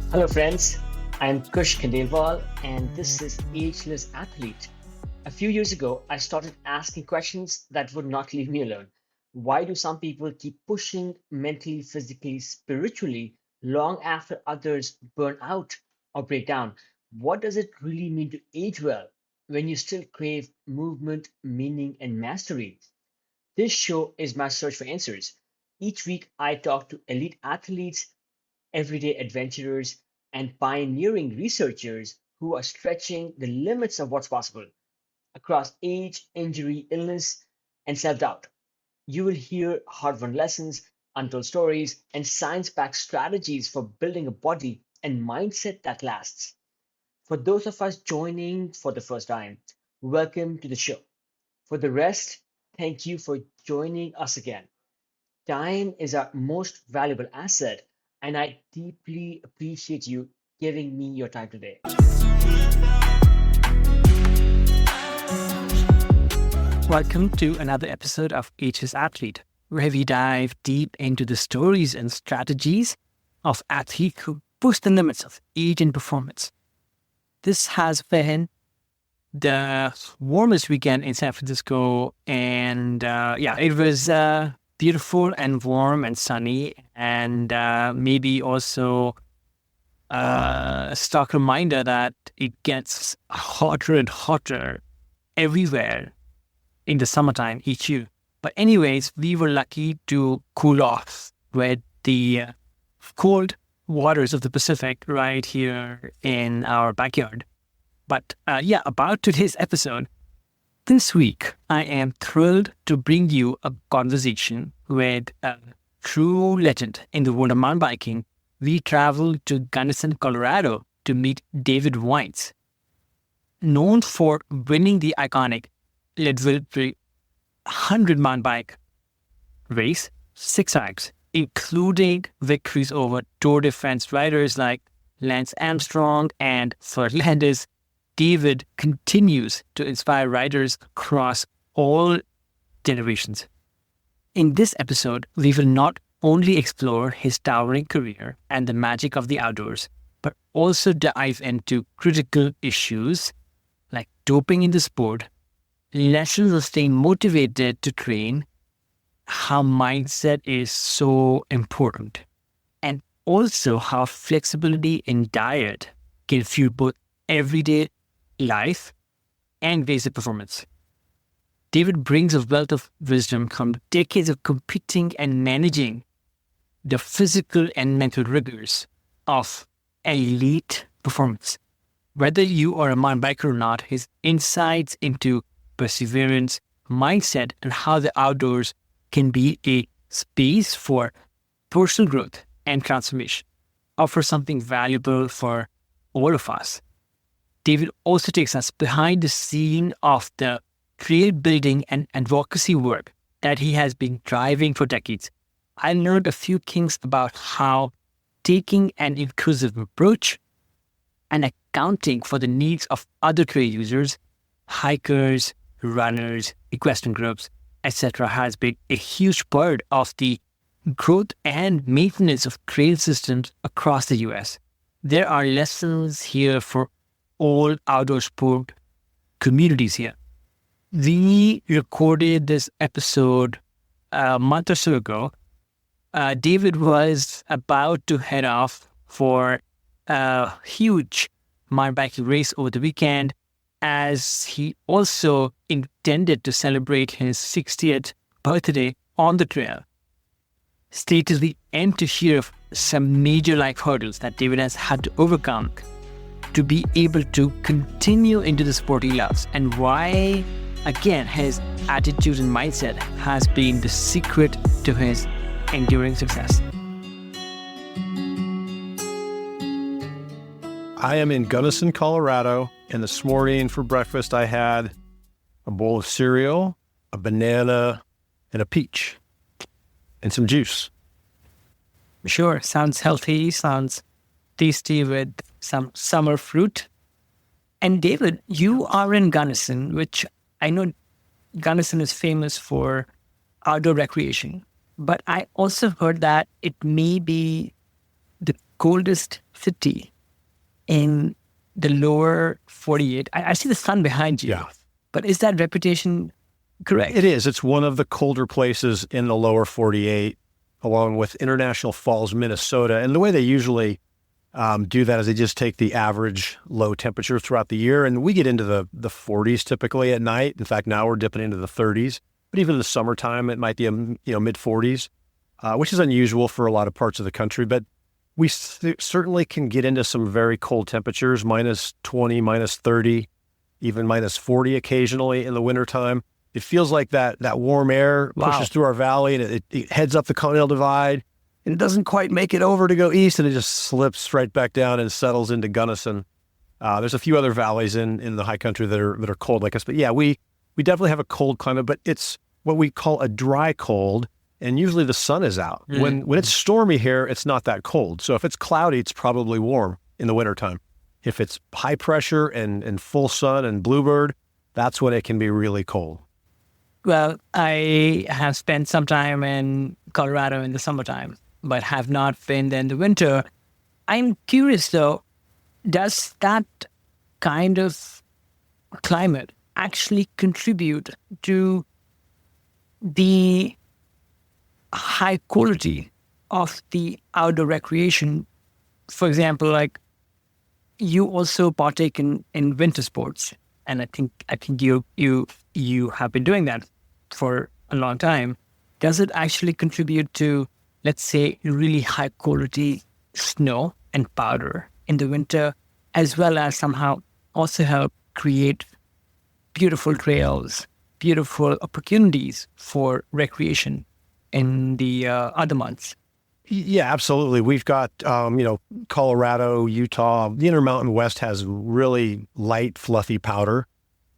Hello, friends. I'm Kush Khandelwal, and this is Ageless Athlete. A few years ago, I started asking questions that would not leave me alone. Why do some people keep pushing mentally, physically, spiritually long after others burn out or break down? What does it really mean to age well when you still crave movement, meaning, and mastery? This show is my search for answers. Each week, I talk to elite athletes, everyday adventurers, and pioneering researchers who are stretching the limits of what's possible across age, injury, illness, and self doubt. You will hear hard won lessons, untold stories, and science backed strategies for building a body and mindset that lasts. For those of us joining for the first time, welcome to the show. For the rest, thank you for joining us again. Time is our most valuable asset, and I deeply appreciate you giving me your time today. Welcome to another episode of Ageless Athlete, where we dive deep into the stories and strategies of athletes who push the limits of age and performance. This has been the warmest weekend in San Francisco, and it was beautiful and warm and sunny, and maybe also a stark reminder that it gets hotter and hotter everywhere in the summertime each year. But anyways, we were lucky to cool off with the cold waters of the Pacific right here in our backyard. But about today's episode. This week, I am thrilled to bring you a conversation with a true legend in the world of mountain biking. We traveled to Gunnison, Colorado to meet David Wiens, known for winning the iconic Leadville Trail 100 mountain bike race 6x, including victories over Tour de France riders like Lance Armstrong and Ferd Landis. David continues to inspire riders across all generations. In this episode, we will not only explore his towering career and the magic of the outdoors, but also dive into critical issues like doping in the sport, lessons of staying motivated to train, how mindset is so important, and also how flexibility in diet can fuel both everyday life and basic performance. David brings a wealth of wisdom from decades of competing and managing the physical and mental rigors of elite performance. Whether you are a mountain biker or not, his insights into perseverance, mindset, and how the outdoors can be a space for personal growth and transformation offer something valuable for all of us. David also takes us behind the scene of the trail building and advocacy work that he has been driving for decades. I learned a few things about how taking an inclusive approach and accounting for the needs of other trail users, hikers, runners, equestrian groups, etc. has been a huge part of the growth and maintenance of trail systems across the US. There are lessons here for all outdoor sport communities here. We recorded this episode a month or so ago. David was about to head off for a huge mountain biking race over the weekend, as he also intended to celebrate his 60th birthday on the trail. Stay till the end to hear of some major life hurdles that David has had to overcome to be able to continue into the sport he loves, and why, again, his attitude and mindset has been the secret to his enduring success. I am in Gunnison, Colorado, and this morning for breakfast I had a bowl of cereal, a banana, and a peach, and some juice. Sure, sounds healthy, sounds tasty with some summer fruit. And David, you are in Gunnison, which I know Gunnison is famous for outdoor recreation. But I also heard that it may be the coldest city in the lower 48. I see the sun behind you. Yeah. But is that reputation correct? It is. It's one of the colder places in the lower 48, along with International Falls, Minnesota. And the way they usually do that is they just take the average low temperature throughout the year. And we get into the 40s typically at night. In fact, now we're dipping into the 30s. But even in the summertime, it might be mid 40s, which is unusual for a lot of parts of the country. But we certainly can get into some very cold temperatures, minus 20, minus 30, even minus 40 occasionally in the wintertime. It feels like that warm air pushes through our valley and it heads up the Continental Divide and it doesn't quite make it over to go east and it just slips right back down and settles into Gunnison. There's a few other valleys in the high country that are cold like us. But yeah, we definitely have a cold climate, but it's what we call a dry cold. And usually the sun is out. When it's stormy here, it's not that cold. So if it's cloudy, it's probably warm in the wintertime. If it's high pressure and full sun and bluebird, that's when it can be really cold. Well, I have spent some time in Colorado in the summertime, but have not been there in the winter. I'm curious though, does that kind of climate actually contribute to the high quality of the outdoor recreation? For example, like you also partake in winter sports, and I think you have been doing that for a long time. Does it actually contribute to, let's say, really high quality snow and powder in the winter, as well as somehow also help create beautiful trails, beautiful opportunities for recreation in the other months? Yeah, absolutely. We've got, Colorado, Utah, the Intermountain West has really light, fluffy powder.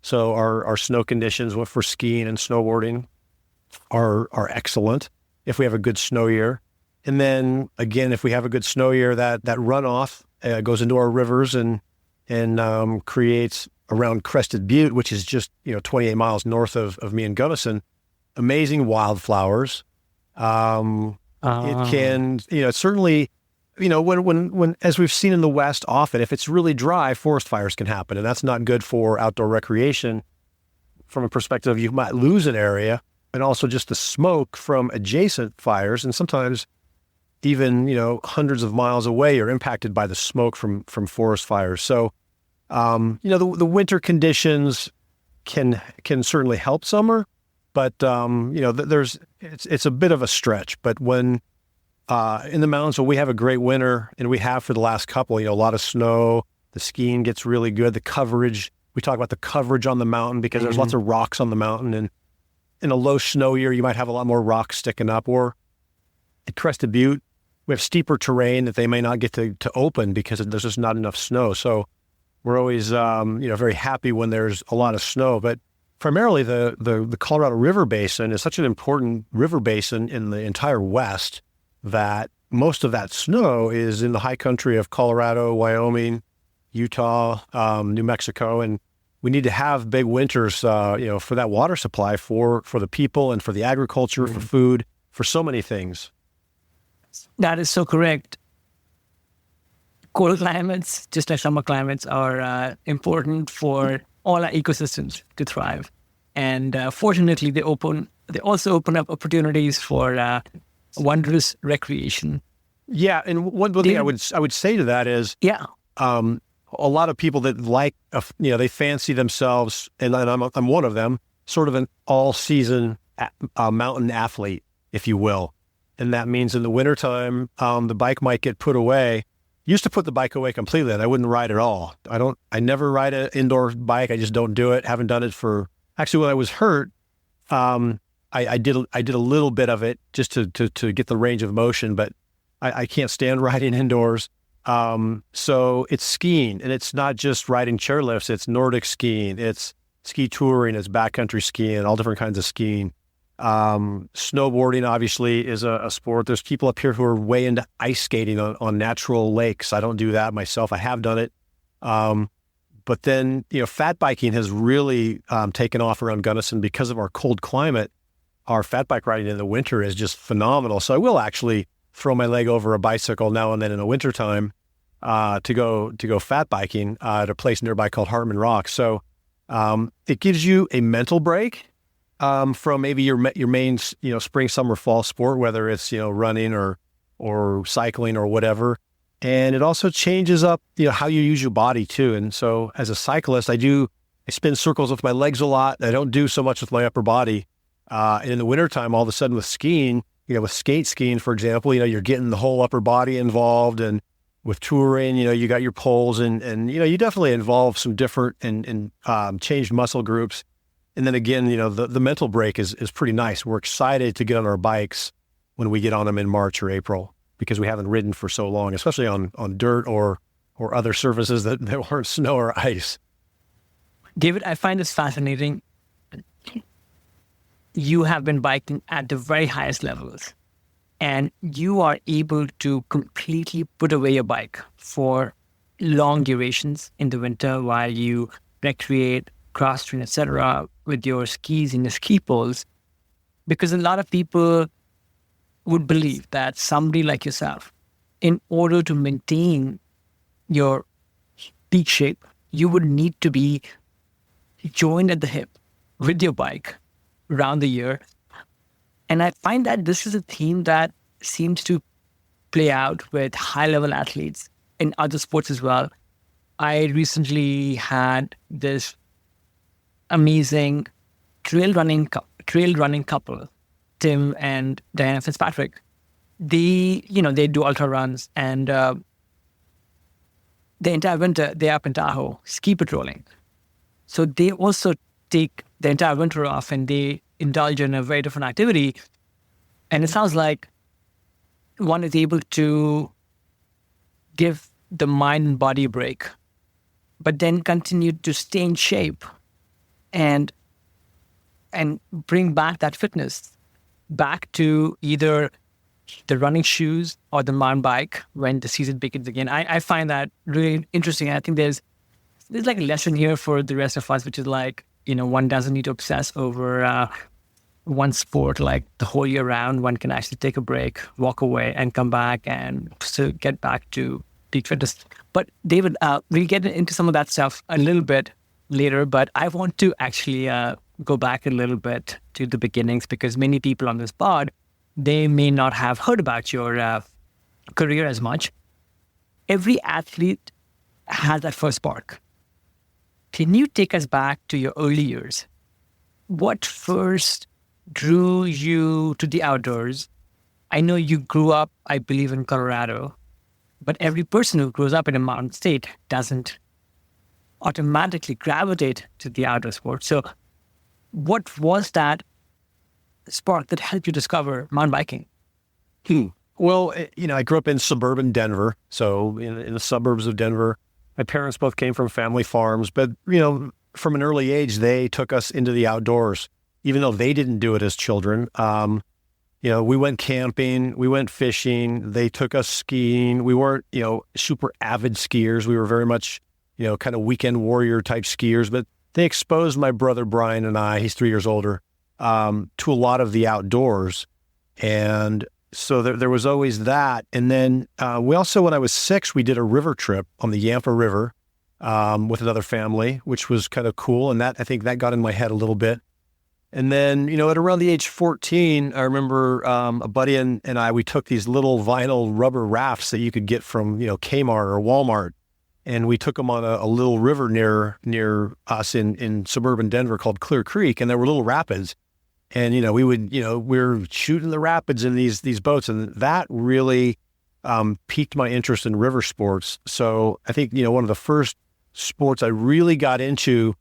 So our snow conditions for skiing and snowboarding are excellent if we have a good snow year. And then again, if we have a good snow year, that runoff goes into our rivers and creates around Crested Butte, which is just 28 miles north of me in Gunnison, amazing wildflowers. It can, certainly, when as we've seen in the West often, if it's really dry, forest fires can happen, and that's not good for outdoor recreation. From a perspective, you might lose an area, and also just the smoke from adjacent fires, and sometimes even hundreds of miles away, you're impacted by the smoke from forest fires. So, the winter conditions can certainly help summer. But, it's a bit of a stretch. But when in the mountains, when we have a great winter, and we have for the last couple, a lot of snow, the skiing gets really good. The coverage, we talk about the coverage on the mountain because there's lots of rocks on the mountain. And in a low snow year, you might have a lot more rocks sticking up. Or at Crested Butte, we have steeper terrain that they may not get to open because there's just not enough snow. So we're always, very happy when there's a lot of snow. But primarily, the Colorado River Basin is such an important river basin in the entire West that most of that snow is in the high country of Colorado, Wyoming, Utah, New Mexico, and we need to have big winters, for that water supply for the people and for the agriculture, for food, for so many things. That is so correct. Cold climates, just like summer climates, are important for all our ecosystems to thrive. And fortunately, they also open up opportunities for wondrous recreation. Yeah, and one thing I would say to that is, a lot of people that like, they fancy themselves, and I'm one of them, sort of an all-season mountain athlete, if you will. And that means in the wintertime, the bike might get put away. Used to put the bike away completely, and I wouldn't ride at all. I never ride an indoor bike. I just don't do it. Haven't done it actually, when I was hurt, I did a little bit of it just to get the range of motion, but I can't stand riding indoors. So it's skiing, and it's not just riding chairlifts. It's Nordic skiing. It's ski touring. It's backcountry skiing, all different kinds of skiing. Snowboarding obviously is a sport. There's people up here who are way into ice skating on natural lakes. I don't do that myself. I have done it. But then, fat biking has really taken off around Gunnison because of our cold climate. Our fat bike riding in the winter is just phenomenal. So I will actually throw my leg over a bicycle now and then in the wintertime. to go fat biking at a place nearby called Hartman Rock. So it gives you a mental break from maybe your main spring, summer, fall sport, whether it's running or cycling or whatever. And it also changes up how you use your body too. And so as a cyclist, I spin circles with my legs a lot. I don't do so much with my upper body. And in the wintertime, all of a sudden with skiing, with skate skiing, for example, you're getting the whole upper body involved. And with touring, you got your poles and you definitely involve some different and changed muscle groups. And then again, the mental break is pretty nice. We're excited to get on our bikes when we get on them in March or April, because we haven't ridden for so long, especially on dirt or other surfaces that weren't snow or ice. David, I find this fascinating. You have been biking at the very highest levels, and you are able to completely put away your bike for long durations in the winter while you recreate, cross-train, etc., with your skis and your ski poles. Because a lot of people would believe that somebody like yourself, in order to maintain your peak shape, you would need to be joined at the hip with your bike around the year. And I find that this is a theme that seems to play out with high-level athletes in other sports as well. I recently had this amazing trail running couple, Tim and Diana Fitzpatrick. They do ultra runs, and the entire winter they're up in Tahoe ski patrolling. So they also take the entire winter off and they indulge in a very different activity. And it sounds like one is able to give the mind and body a break, but then continue to stay in shape and bring back that fitness back to either the running shoes or the mountain bike when the season begins again. I find that really interesting. I think there's like a lesson here for the rest of us, which is like, one doesn't need to obsess over one sport like the whole year round. One can actually take a break, walk away, and come back and still get back to peak fitness. But David, we'll get into some of that stuff a little bit later, but I want to actually go back a little bit to the beginnings, because many people on this pod, they may not have heard about your career as much. Every athlete has that first spark. Can you take us back to your early years? What first drew you to the outdoors? I know you grew up, I believe, in Colorado, but every person who grows up in a mountain state doesn't automatically gravitate to the outdoor sport. So what was that spark that helped you discover mountain biking? Well, I grew up in suburban Denver. So in the suburbs of Denver, my parents both came from family farms, but, from an early age, they took us into the outdoors, even though they didn't do it as children. We went camping, we went fishing, they took us skiing. We weren't, super avid skiers. We were very much, kind of weekend warrior type skiers, but they exposed my brother Brian and I, he's 3 years older, to a lot of the outdoors. And so there was always that. And then we also, when I was 6, we did a river trip on the Yampa River with another family, which was kind of cool. And I think that got in my head a little bit. And then, at around the age 14, I remember a buddy and I, we took these little vinyl rubber rafts that you could get from, Kmart or Walmart. And we took them on a little river near us in suburban Denver called Clear Creek. And there were little rapids. And, we were shooting the rapids in these boats. And that really piqued my interest in river sports. So I think, one of the first sports I really got into,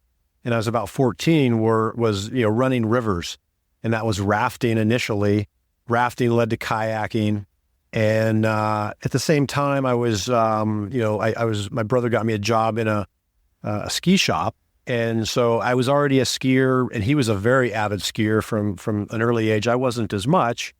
and I was about 14, was running rivers. And that was rafting initially. Rafting led to kayaking. And at the same time, I was, my brother got me a job in a ski shop. And so I was already a skier, and he was a very avid skier from an early age. I wasn't as much,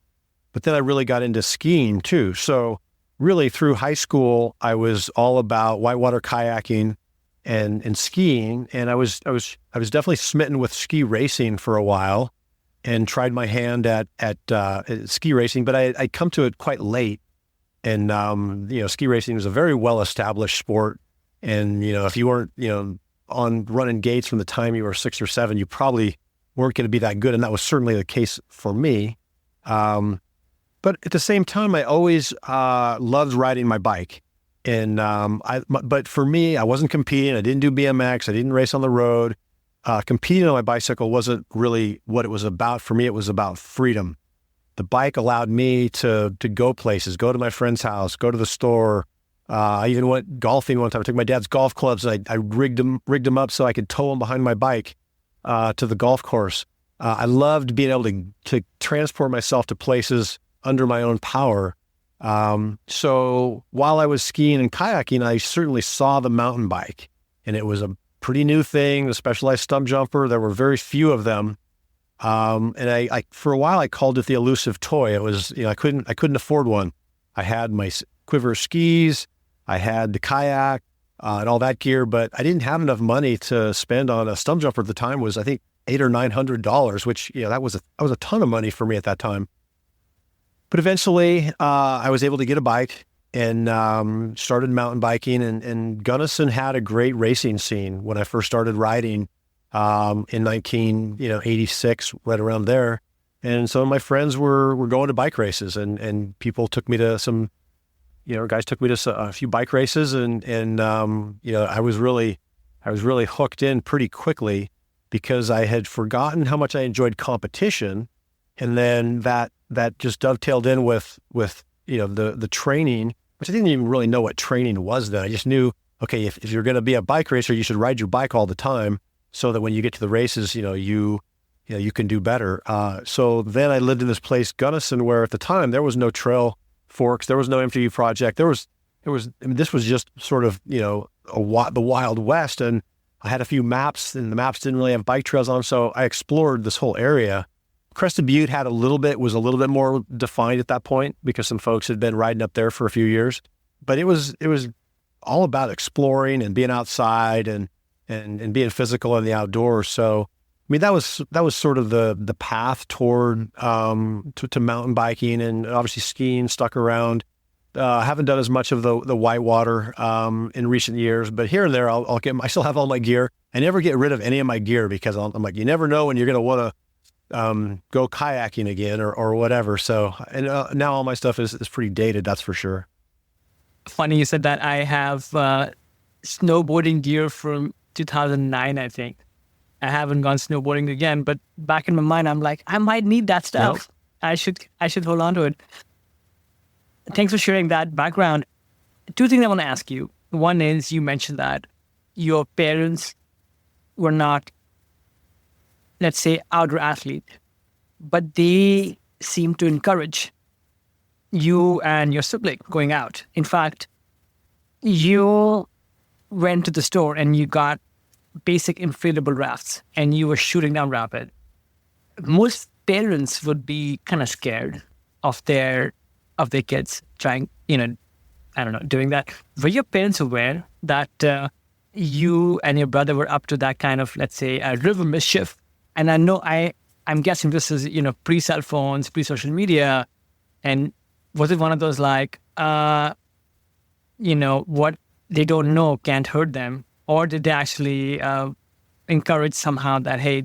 but then I really got into skiing too. So really through high school, I was all about whitewater kayaking and skiing. And I was definitely smitten with ski racing for a while and tried my hand at ski racing, but I come to it quite late. And, ski racing was a very well-established sport. And, if you weren't, on running gates from the time you were 6 or 7, you probably weren't going to be that good. And that was certainly the case for me. But at the same time, I always loved riding my bike. And but for me, I wasn't competing. I didn't do BMX. I didn't race on the road. Competing on my bicycle wasn't really what it was about. For me, it was about freedom. The bike allowed me to go places, go to my friend's house, go to the store. I even went golfing one time. I took my dad's golf clubs and I rigged them up so I could tow them behind my bike to the golf course. I loved being able to transport myself to places under my own power. So while I was skiing and kayaking, I certainly saw the mountain bike, and it was a pretty new thing, the specialized stump jumper. There were very few of them. And I for a while, I called it the elusive toy. It was, I couldn't afford one. I had my quiver skis, I had the kayak, and all that gear, but I didn't have enough money to spend on a stump jumper at the time. Was, I think, $800 or $900, which, that was a ton of money for me at that time. But eventually, I was able to get a bike and started mountain biking. And Gunnison had a great racing scene when I first started riding in 1986, right around there. And some of my friends were going to bike races, and people took me to some, guys took me to a few bike races, and I was really hooked in pretty quickly because I had forgotten how much I enjoyed competition. And then that just dovetailed in with the training, which I didn't even really know what training was then. I just knew, okay, if you're going to be a bike racer, you should ride your bike all the time so that when you get to the races, you can do better. So then I lived in this place, Gunnison, where at the time there was no Trail Forks, there was no MTV project. This was just sort of, the Wild West. And I had a few maps, and the maps didn't really have bike trails on. So I explored this whole area. Crested Butte was a little bit more defined at that point because some folks had been riding up there for a few years, but it was all about exploring and being outside and being physical in the outdoors. So, I mean, that was sort of the path toward, to mountain biking, and obviously skiing stuck around. I haven't done as much of the whitewater, in recent years, but here and there I still have all my gear. I never get rid of any of my gear because I'm like, you never know when you're going to want to go kayaking again or whatever. So, and now all my stuff is pretty dated, that's for sure. Funny you said that. I have snowboarding gear from 2009, I think. I haven't gone snowboarding again, but back in my mind, I'm like, I might need that stuff. Yep. I should hold on to it. Thanks for sharing that background. Two things I want to ask you. One is, you mentioned that your parents were not, let's say, outdoor athlete, but they seem to encourage you and your sibling going out. In fact, you went to the store and you got basic inflatable rafts and you were shooting down rapid. Most parents would be kind of scared of their kids trying, doing that. Were your parents aware that you and your brother were up to that kind of, let's say, a river mischief? And I know I'm guessing this is, pre-cell phones, pre-social media. And was it one of those like, what they don't know can't hurt them? Or did they actually encourage somehow that, hey,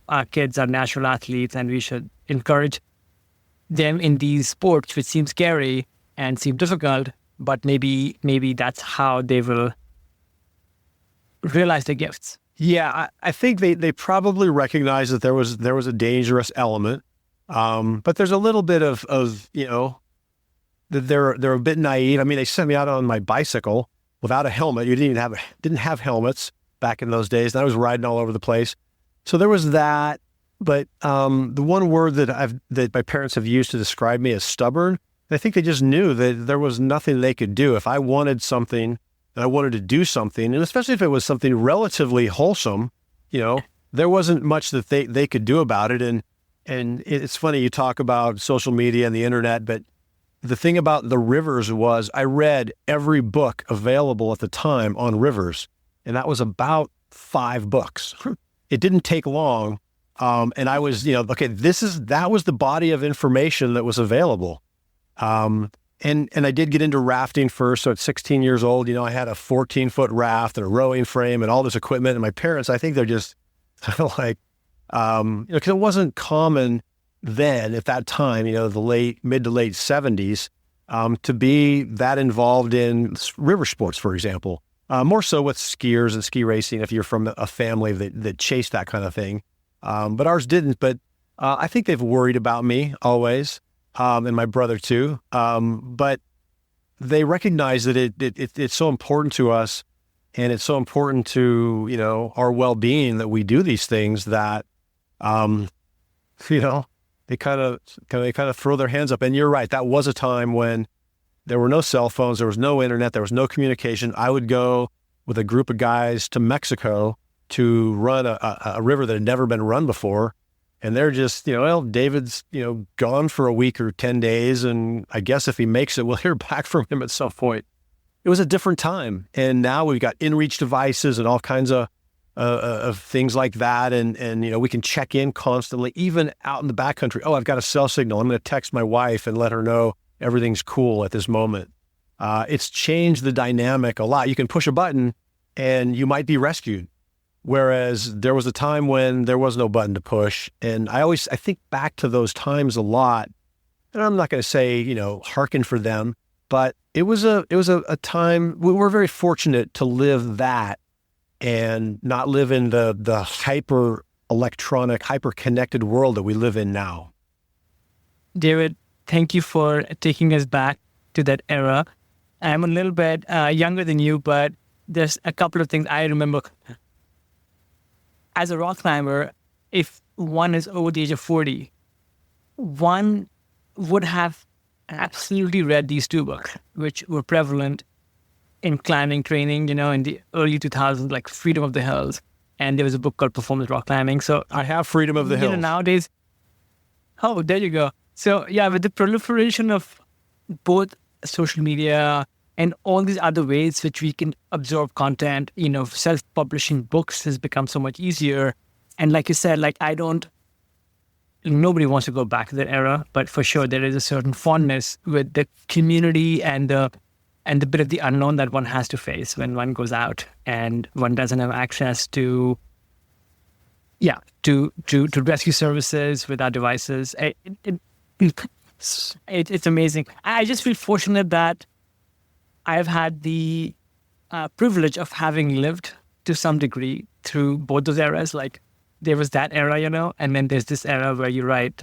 our kids are natural athletes and we should encourage them in these sports, which seem scary and seem difficult, but maybe that's how they will realize their gifts? Yeah, I think they probably recognize that there was a dangerous element, but there's a little bit of that they're a bit naive. I mean, they sent me out on my bicycle without a helmet. You didn't have helmets back in those days, and I was riding all over the place. So there was that. But the one word that my parents have used to describe me is stubborn. And I think they just knew that there was nothing they could do. If I wanted something and I wanted to do something, and especially if it was something relatively wholesome, there wasn't much that they could do about it. And it's funny, you talk about social media and the internet, but the thing about the rivers was I read every book available at the time on rivers, and that was about 5 books. It didn't take long. And I was, okay, that was the body of information that was available. And I did get into rafting first. So at 16 years old, I had a 14-foot raft and a rowing frame and all this equipment. And my parents, I think they're just like, because it wasn't common then at that time, the mid to late 70s, to be that involved in river sports, for example. More so with skiers and ski racing if you're from a family that chased that kind of thing. But ours didn't. But I think they've worried about me always, and my brother too. But they recognize that it's so important to us, and it's so important to our well-being that we do these things that they kind of throw their hands up. And you're right, that was a time when there were no cell phones, there was no internet, there was no communication. I would go with a group of guys to Mexico to run a river that had never been run before. And they're just, David's, gone for a week or 10 days. And I guess if he makes it, we'll hear back from him at some point. It was a different time. And now we've got in-reach devices and all kinds of things like that. And we can check in constantly, even out in the backcountry. Oh, I've got a cell signal. I'm going to text my wife and let her know everything's cool at this moment. It's changed the dynamic a lot. You can push a button and you might be rescued. Whereas there was a time when there was no button to push. And I think back to those times a lot. And I'm not going to say, hearken for them, but it was a time we were very fortunate to live that and not live in the hyper electronic, hyper connected world that we live in now. David, thank you for taking us back to that era. I'm a little bit younger than you, but there's a couple of things I remember. As a rock climber, if one is over the age of 40, one would have absolutely read these two books, which were prevalent in climbing training, in the early 2000s, like Freedom of the Hills. And there was a book called Performance Rock Climbing. So I have Freedom of the Hills. Nowadays, there you go. So yeah, with the proliferation of both social media and all these other ways which we can absorb content, self-publishing books has become so much easier. And like you said, nobody wants to go back to that era, but for sure there is a certain fondness with the community and the bit of the unknown that one has to face when one goes out and one doesn't have access to rescue services with our devices. It's amazing. I just feel fortunate that I've had the privilege of having lived to some degree through both those eras. Like there was that era, and then there's this era where you're right.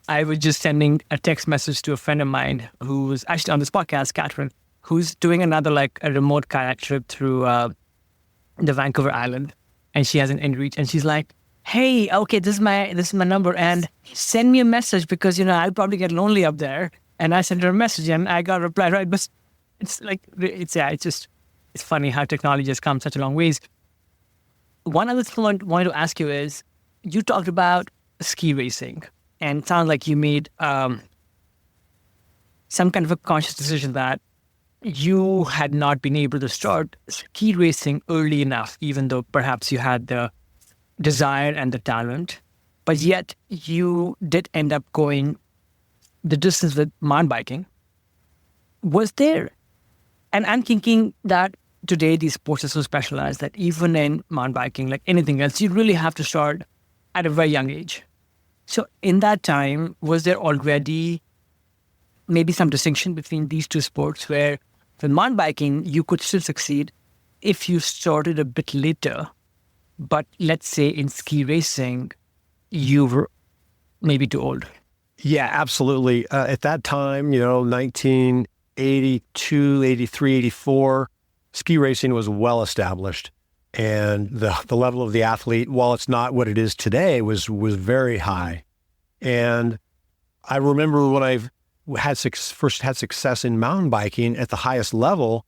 I was just sending a text message to a friend of mine who was actually on this podcast, Catherine, who's doing another a remote kayak trip through the Vancouver Island, and she has an inReach, and she's like, "Hey, okay, this is my number, and send me a message because I'll probably get lonely up there." And I sent her a message, and I got a reply right, but it's funny how technology has come such a long ways. One other thing I wanted to ask you is, you talked about ski racing, and it sounds like you made some kind of a conscious decision that you had not been able to start ski racing early enough, even though perhaps you had the desire and the talent, but yet you did end up going the distance with mountain biking. Was there, and I'm thinking that today these sports are so specialized that even in mountain biking, like anything else, you really have to start at a very young age. So in that time, was there already maybe some distinction between these two sports where with mountain biking, you could still succeed if you started a bit later, but let's say in ski racing, you were maybe too old? Yeah, absolutely. At that time, 1982, 83, 84, ski racing was well established. And the level of the athlete, while it's not what it is today, was very high. And I remember when I first had success in mountain biking at the highest level,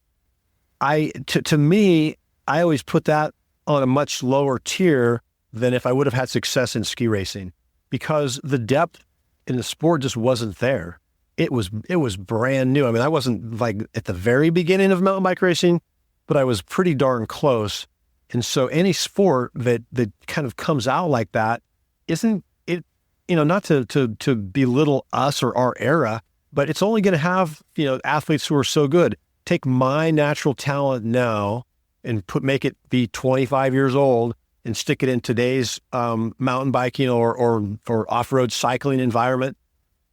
to me, I always put that on a much lower tier than if I would have had success in ski racing, because the depth in the sport just wasn't there. It was brand new. I mean, I wasn't like at the very beginning of mountain bike racing, but I was pretty darn close. And so any sport that kind of comes out like that isn't it, not to belittle us or our era, but it's only going to have, athletes who are so good. Take my natural talent now and make it be 25 years old and stick it in today's mountain biking or off-road cycling environment.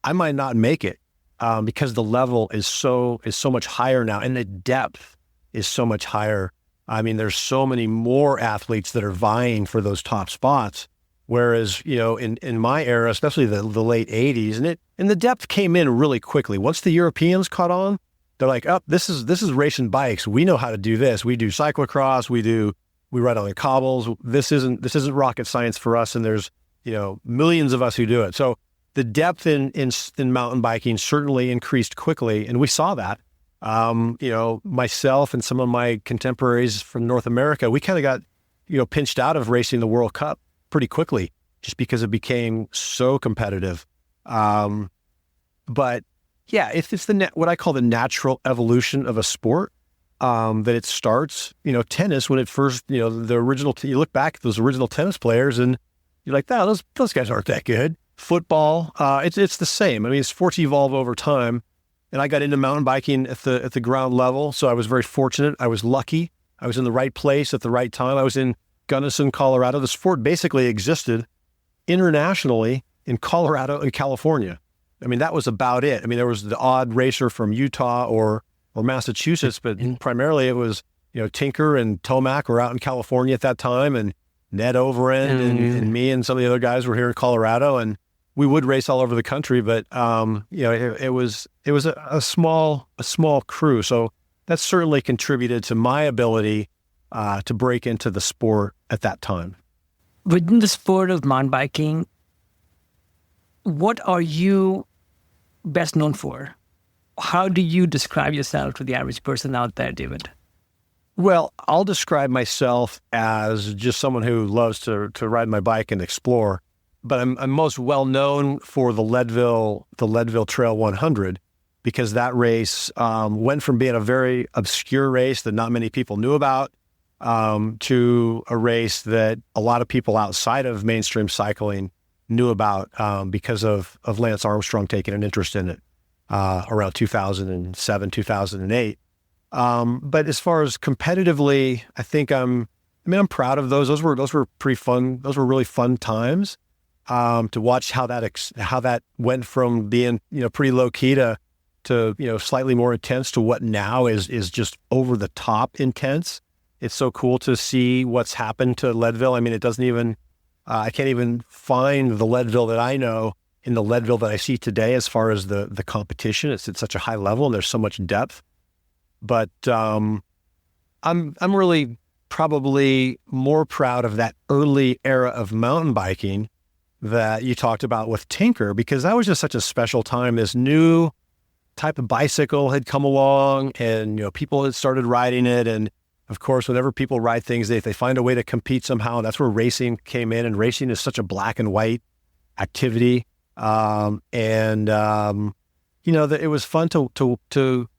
I might not make it because the level is so much higher now, and the depth is so much higher. I mean, there's so many more athletes that are vying for those top spots. Whereas, in my era, especially the late 80s, and the depth came in really quickly. Once the Europeans caught on, they're like, oh, this is racing bikes. We know how to do this. We do cyclocross. We ride on the cobbles. This isn't rocket science for us. And there's, millions of us who do it. So the depth in mountain biking certainly increased quickly. And we saw that. Myself and some of my contemporaries from North America, we kind of got, pinched out of racing the World Cup pretty quickly, just because it became so competitive. But yeah, it's what I call the natural evolution of a sport, that it starts, tennis, when it first, the original, you look back at those original tennis players and you're like, oh, those guys aren't that good. Football, it's the same. I mean, sports evolve over time, and I got into mountain biking at the ground level. So I was very fortunate. I was lucky. I was in the right place at the right time. I was in Gunnison, Colorado. The sport basically existed internationally in Colorado and California. I mean, that was about it. I mean, there was the odd racer from Utah or Massachusetts, but primarily it was, Tinker and Tomac were out in California at that time, and Ned Overend and me and some of the other guys were here in Colorado, and we would race all over the country, but it was a small crew. So that certainly contributed to my ability to break into the sport at that time. Within the sport of mountain biking, what are you best known for? How do you describe yourself to the average person out there, David? Well, I'll describe myself as just someone who loves to ride my bike and explore, but I'm most well known for the Leadville Trail 100, because that race went from being a very obscure race that not many people knew about to a race that a lot of people outside of mainstream cycling knew about because of Lance Armstrong taking an interest in it around 2007, 2008. But as far as competitively, I think I'm proud of those. Those were pretty fun. Those were really fun times to watch how that went from being pretty low key to slightly more intense to what now is just over the top intense. It's so cool to see what's happened to Leadville. I mean, it doesn't even I can't even find the Leadville that I know in the Leadville that I see today as far as the competition. It's at such a high level and there's so much depth. But I'm really probably more proud of that early era of mountain biking that you talked about with Tinker, because that was just such a special time. This new type of bicycle had come along, and people had started riding it. And of course, whenever people ride things, they find a way to compete somehow. That's where racing came in, and racing is such a black and white activity. That it was fun to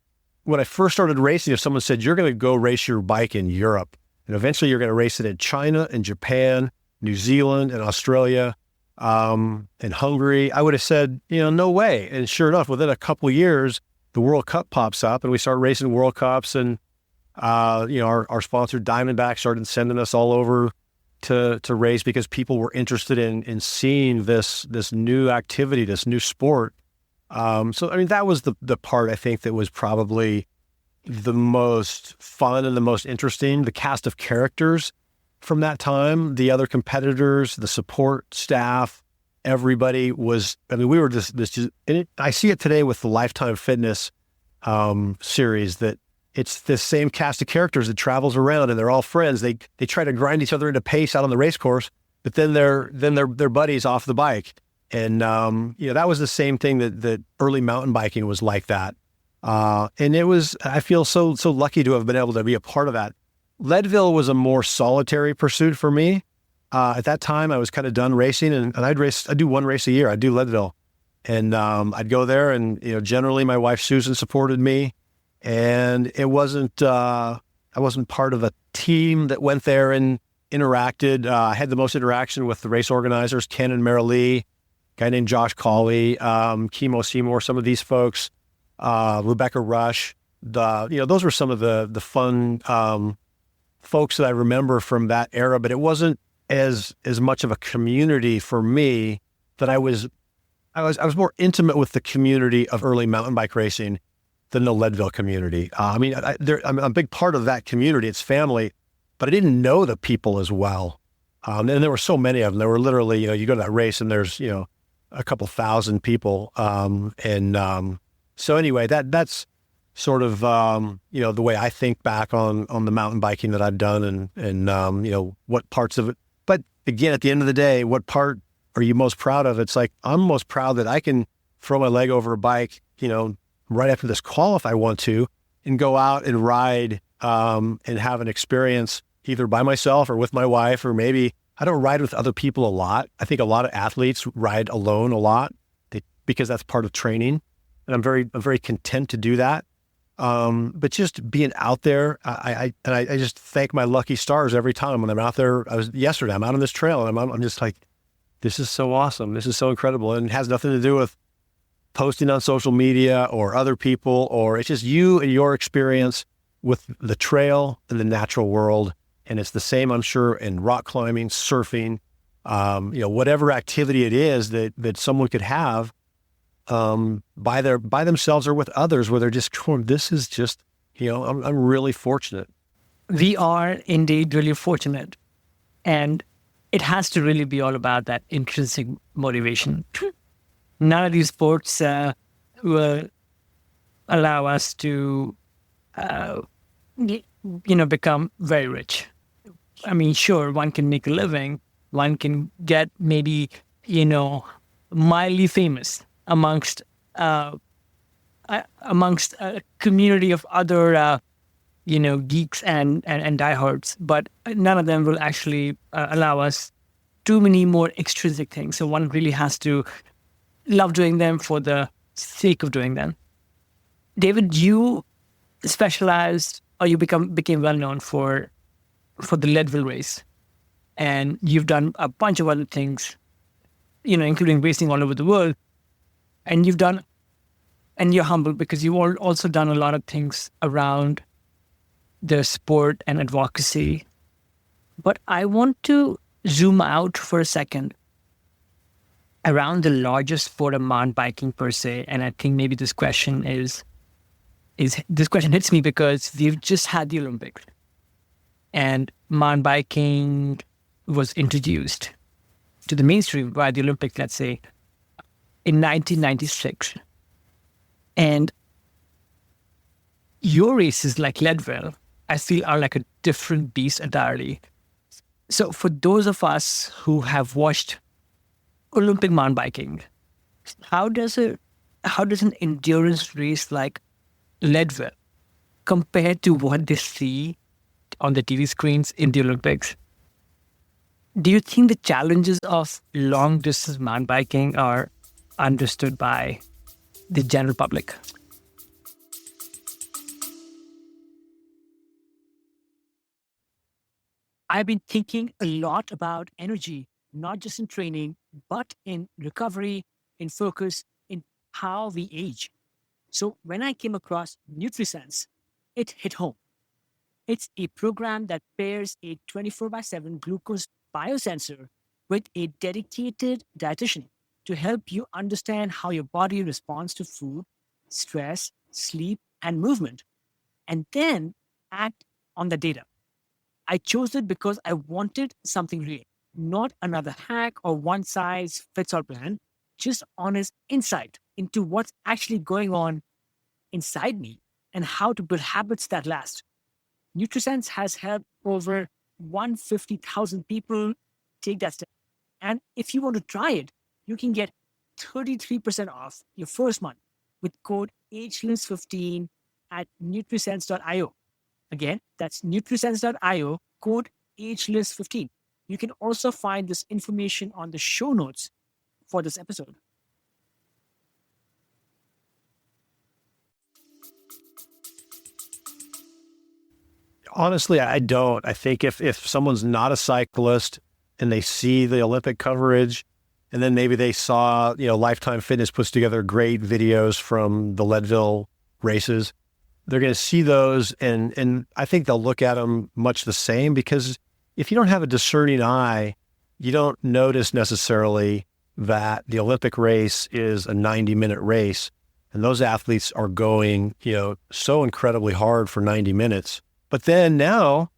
when I first started racing, if someone said, you're going to go race your bike in Europe, and eventually you're going to race it in China and Japan, New Zealand and Australia, and Hungary, I would have said, no way. And sure enough, within a couple of years, the World Cup pops up and we start racing World Cups, and our sponsor Diamondback started sending us all over to race because people were interested in seeing this new activity, this new sport. That was the part I think that was probably the most fun and the most interesting. The cast of characters from that time, the other competitors, the support staff, everybody was, we were just I see it today with the Lifetime Fitness series, that it's the same cast of characters that travels around, and they're all friends. They try to grind each other into pace out on the race course, but then they're buddies off the bike. And, that was the same thing that early mountain biking was like that. And it was, I feel so lucky to have been able to be a part of that. Leadville was a more solitary pursuit for me. At that time I was kind of done racing, and I'd do one race a year. I'd do Leadville, and, I'd go there, and, generally my wife, Susan, supported me, and it wasn't, I wasn't part of a team that went there and interacted. I had the most interaction with the race organizers, Ken and Mara Lee, guy named Josh Cawley, Kimo Seymour, some of these folks, Rebecca Rush. Those were some of the fun folks that I remember from that era, but it wasn't as much of a community for me. That I was more intimate with the community of early mountain bike racing than the Leadville community. I'm a big part of that community. It's family, but I didn't know the people as well. And there were so many of them. There were literally, you go to that race and there's, a couple thousand people. So anyway, that's sort of, the way I think back on the mountain biking that I've done and what parts of it. But again, at the end of the day, what part are you most proud of? It's like, I'm most proud that I can throw my leg over a bike, right after this call if I want to, and go out and ride and have an experience either by myself or with my wife, or maybe I don't ride with other people a lot. I think a lot of athletes ride alone a lot because that's part of training. And I'm very content to do that. But just being out there, I just thank my lucky stars every time when I'm out there. Yesterday, I'm out on this trail and I'm just like, this is so awesome. This is so incredible. And it has nothing to do with posting on social media or other people, or it's just you and your experience with the trail and the natural world. And it's the same, I'm sure, in rock climbing, surfing, whatever activity it is that someone could have by themselves or with others, where they're just, this is just, I'm really fortunate. We are indeed really fortunate. And it has to really be all about that intrinsic motivation. None of these sports will allow us to, become very rich. I mean, sure, one can make a living, one can get maybe, mildly famous amongst a community of other, geeks and diehards, but none of them will actually allow us too many more extrinsic things. So one really has to love doing them for the sake of doing them. David, you specialized, or you became well known for the Leadville race, and you've done a bunch of other things, including racing all over the world. And you're humble because you've also done a lot of things around the sport and advocacy. But I want to zoom out for a second around the largest sport of mountain biking per se. And I think maybe this question this question hits me because we've just had the Olympics and mountain biking was introduced to the mainstream by the Olympics, let's say, in 1996. And your races like Leadville, I feel, are like a different beast entirely. So for those of us who have watched Olympic mountain biking, how does an endurance race like Leadville compare to what they see on the TV screens in the Olympics? Do you think the challenges of long distance mountain biking are understood by the general public? I've been thinking a lot about energy, not just in training, but in recovery, in focus, in how we age. So when I came across NutriSense, it hit home. It's a program that pairs a 24/7 glucose biosensor with a dedicated dietitian to help you understand how your body responds to food, stress, sleep, and movement, and then act on the data. I chose it because I wanted something real, not another hack or one size fits all plan, just honest insight into what's actually going on inside me and how to build habits that last. NutriSense has helped over 150,000 people take that step. And if you want to try it, you can get 33% off your first month with code Ageless15 at nutrisense.io. Again, that's nutrisense.io, code Ageless15. You can also find this information on the show notes for this episode. Honestly, I don't. I think if someone's not a cyclist and they see the Olympic coverage, and then maybe they saw, Lifetime Fitness puts together great videos from the Leadville races. They're going to see those, and I think they'll look at them much the same, because if you don't have a discerning eye, you don't notice necessarily that the Olympic race is a 90-minute race, and those athletes are going, so incredibly hard for 90 minutes. But then now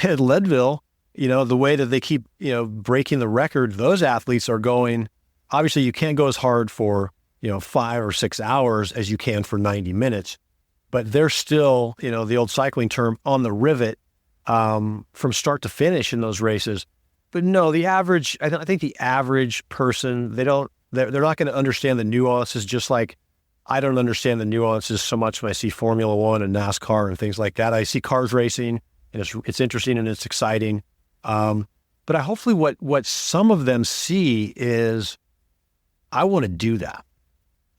at Leadville, the way that they keep, breaking the record, those athletes are going, obviously you can't go as hard for, 5 or 6 hours as you can for 90 minutes, but they're still, the old cycling term, on the rivet from start to finish in those races. But no, I think the average person, they're not going to understand the nuances, just like I don't understand the nuances so much when I see Formula One and NASCAR and things like that. I see cars racing, and it's interesting and it's exciting. But hopefully what some of them see is, I want to do that.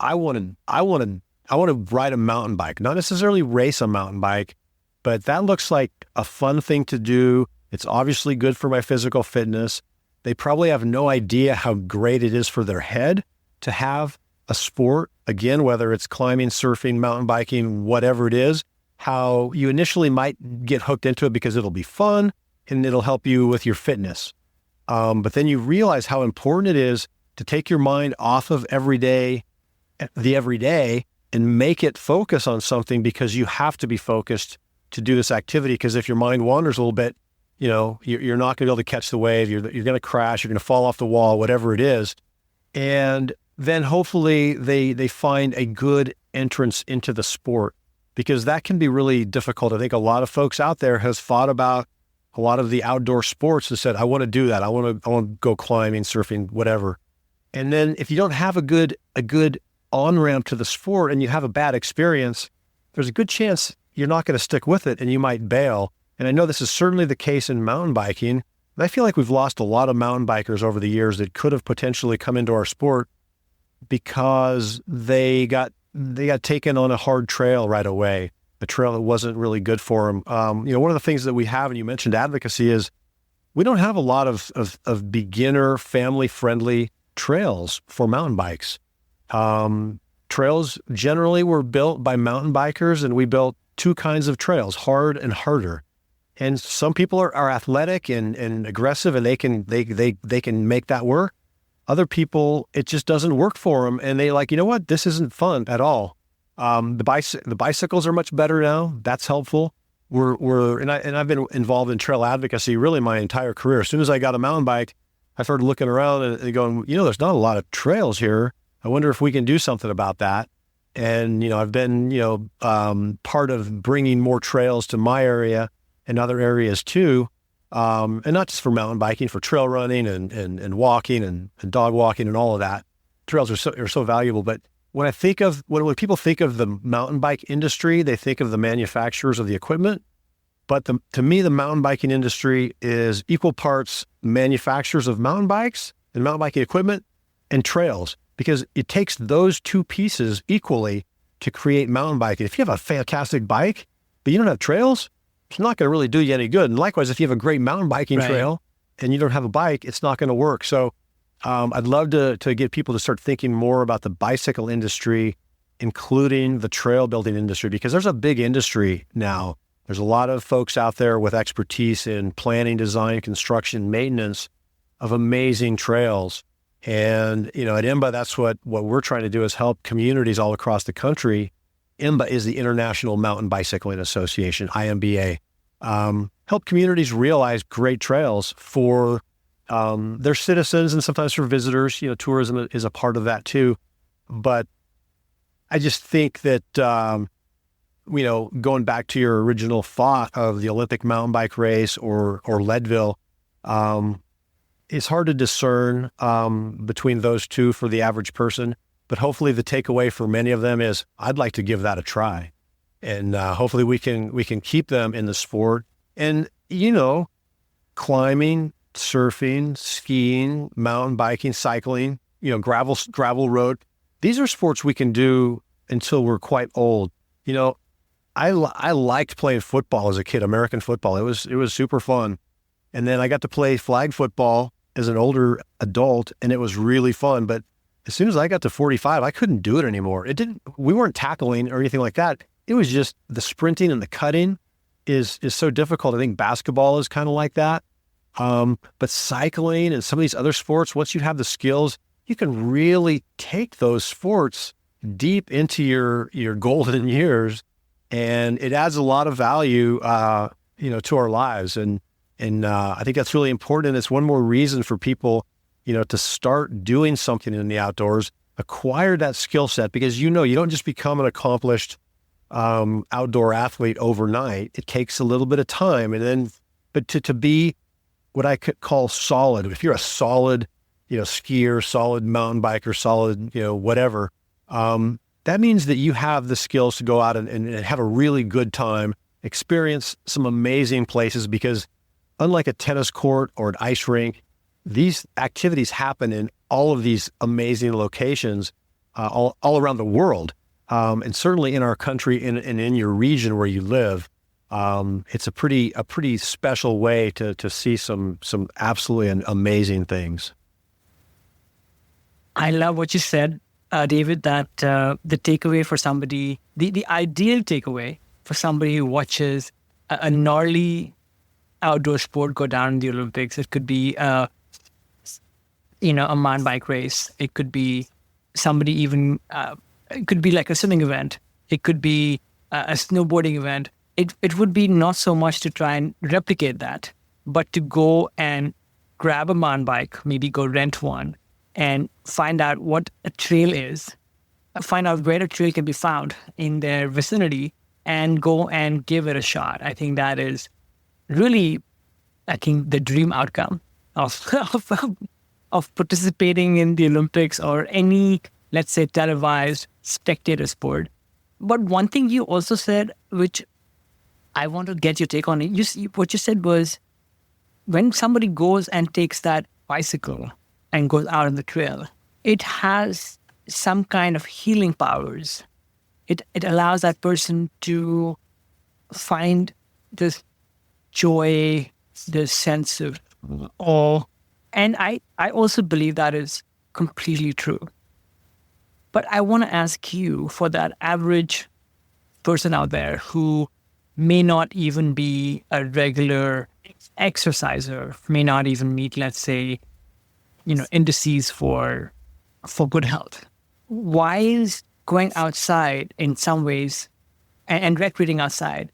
I want to ride a mountain bike, not necessarily race a mountain bike, but that looks like a fun thing to do. It's obviously good for my physical fitness. They probably have no idea how great it is for their head to have a sport, again, whether it's climbing, surfing, mountain biking, whatever it is, how you initially might get hooked into it because it'll be fun and it'll help you with your fitness. But then you realize how important it is to take your mind off of the everyday and make it focus on something, because you have to be focused to do this activity. Because if your mind wanders a little bit, you're not going to be able to catch the wave. You're going to crash. You're going to fall off the wall, whatever it is. And then hopefully they find a good entrance into the sport, because that can be really difficult. I think a lot of folks out there has thought about a lot of the outdoor sports and said, I want to do that. I want to go climbing, surfing, whatever. And then if you don't have a good on-ramp to the sport and you have a bad experience, there's a good chance you're not going to stick with it and you might bail. And I know this is certainly the case in mountain biking. And I feel like we've lost a lot of mountain bikers over the years that could have potentially come into our sport because they got taken on a hard trail right away, a trail that wasn't really good for them. One of the things that we have, and you mentioned advocacy, is we don't have a lot of beginner, family-friendly trails for mountain bikes. Trails generally were built by mountain bikers, and we built two kinds of trails, hard and harder. And some people are athletic and aggressive, and they can make that work. Other people, it just doesn't work for them, and they like, you know what, this isn't fun at all. The bicycles are much better now. That's helpful. I've been involved in trail advocacy really my entire career. As soon as I got a mountain bike, I started looking around and going, there's not a lot of trails here. I wonder if we can do something about that. And, I've been, part of bringing more trails to my area and other areas too. And not just for mountain biking, for trail running and walking and dog walking and all of that. Trails are so valuable. But when people think of the mountain bike industry, they think of the manufacturers of the equipment. But to me, the mountain biking industry is equal parts manufacturers of mountain bikes and mountain biking equipment and trails, because it takes those two pieces equally to create mountain biking. If you have a fantastic bike, but you don't have trails, it's not going to really do you any good. And likewise, if you have a great mountain biking trail and you don't have a bike, it's not going to work. So I'd love to get people to start thinking more about the bicycle industry, including the trail building industry, because there's a big industry now. There's a lot of folks out there with expertise in planning, design, construction, maintenance of amazing trails. And, at IMBA, that's what we're trying to do, is help communities all across the country. IMBA is the International Mountain Bicycling Association, IMBA. Help communities realize great trails for their citizens and sometimes for visitors. Tourism is a part of that too. But I just think that, going back to your original thought of the Olympic mountain bike race or Leadville, it's hard to discern between those two for the average person. But hopefully the takeaway for many of them is, I'd like to give that a try. And hopefully we can keep them in the sport. And, climbing, surfing, skiing, mountain biking, cycling, gravel road. These are sports we can do until we're quite old. I liked playing football as a kid, American football. It was super fun. And then I got to play flag football as an older adult, and it was really fun. But as soon as I got to 45, I couldn't do it anymore. We weren't tackling or anything like that. It was just the sprinting and the cutting is so difficult. I think basketball is kind of like that. But cycling and some of these other sports, once you have the skills, you can really take those sports deep into your golden years, and it adds a lot of value, to our lives. And I think that's really important. It's one more reason for people, to start doing something in the outdoors, acquire that skill set, because you don't just become an accomplished outdoor athlete overnight. It takes a little bit of time, but to be what I could call solid. If you're a solid, skier, solid mountain biker, solid, whatever, that means that you have the skills to go out and have a really good time, experience some amazing places, because unlike a tennis court or an ice rink, these activities happen in all of these amazing locations, all around the world. And certainly in our country and in your region where you live. It's a pretty special way to see some absolutely amazing things. I love what you said, David, that the takeaway for somebody, the ideal takeaway for somebody who watches a gnarly outdoor sport go down in the Olympics, it could be a mountain bike race. It could be somebody even, it could be like a swimming event. It could be a snowboarding event. It would be not so much to try and replicate that, but to go and grab a mountain bike, maybe go rent one, and find out what a trail is, find out where a trail can be found in their vicinity, and go and give it a shot. I think that is really, the dream outcome of participating in the Olympics or any, let's say, televised spectator sport. But one thing you also said, which I want to get your take on it. What you said was, when somebody goes and takes that bicycle and goes out on the trail, it has some kind of healing powers. It allows that person to find this joy, this sense of awe. And I also believe that is completely true. But I want to ask you, for that average person out there who may not even be a regular exerciser, may not even meet, let's say, indices for good health. Why is going outside in some ways and recreating outside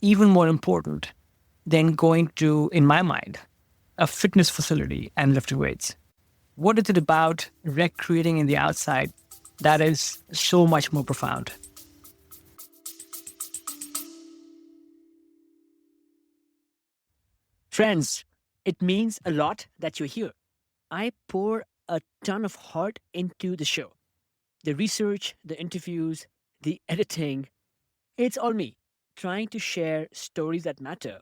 even more important than going to, in my mind, a fitness facility and lifting weights? What is it about recreating in the outside that is so much more profound? Friends, it means a lot that you're here. I pour a ton of heart into the show. The research, the interviews, the editing, it's all me, trying to share stories that matter.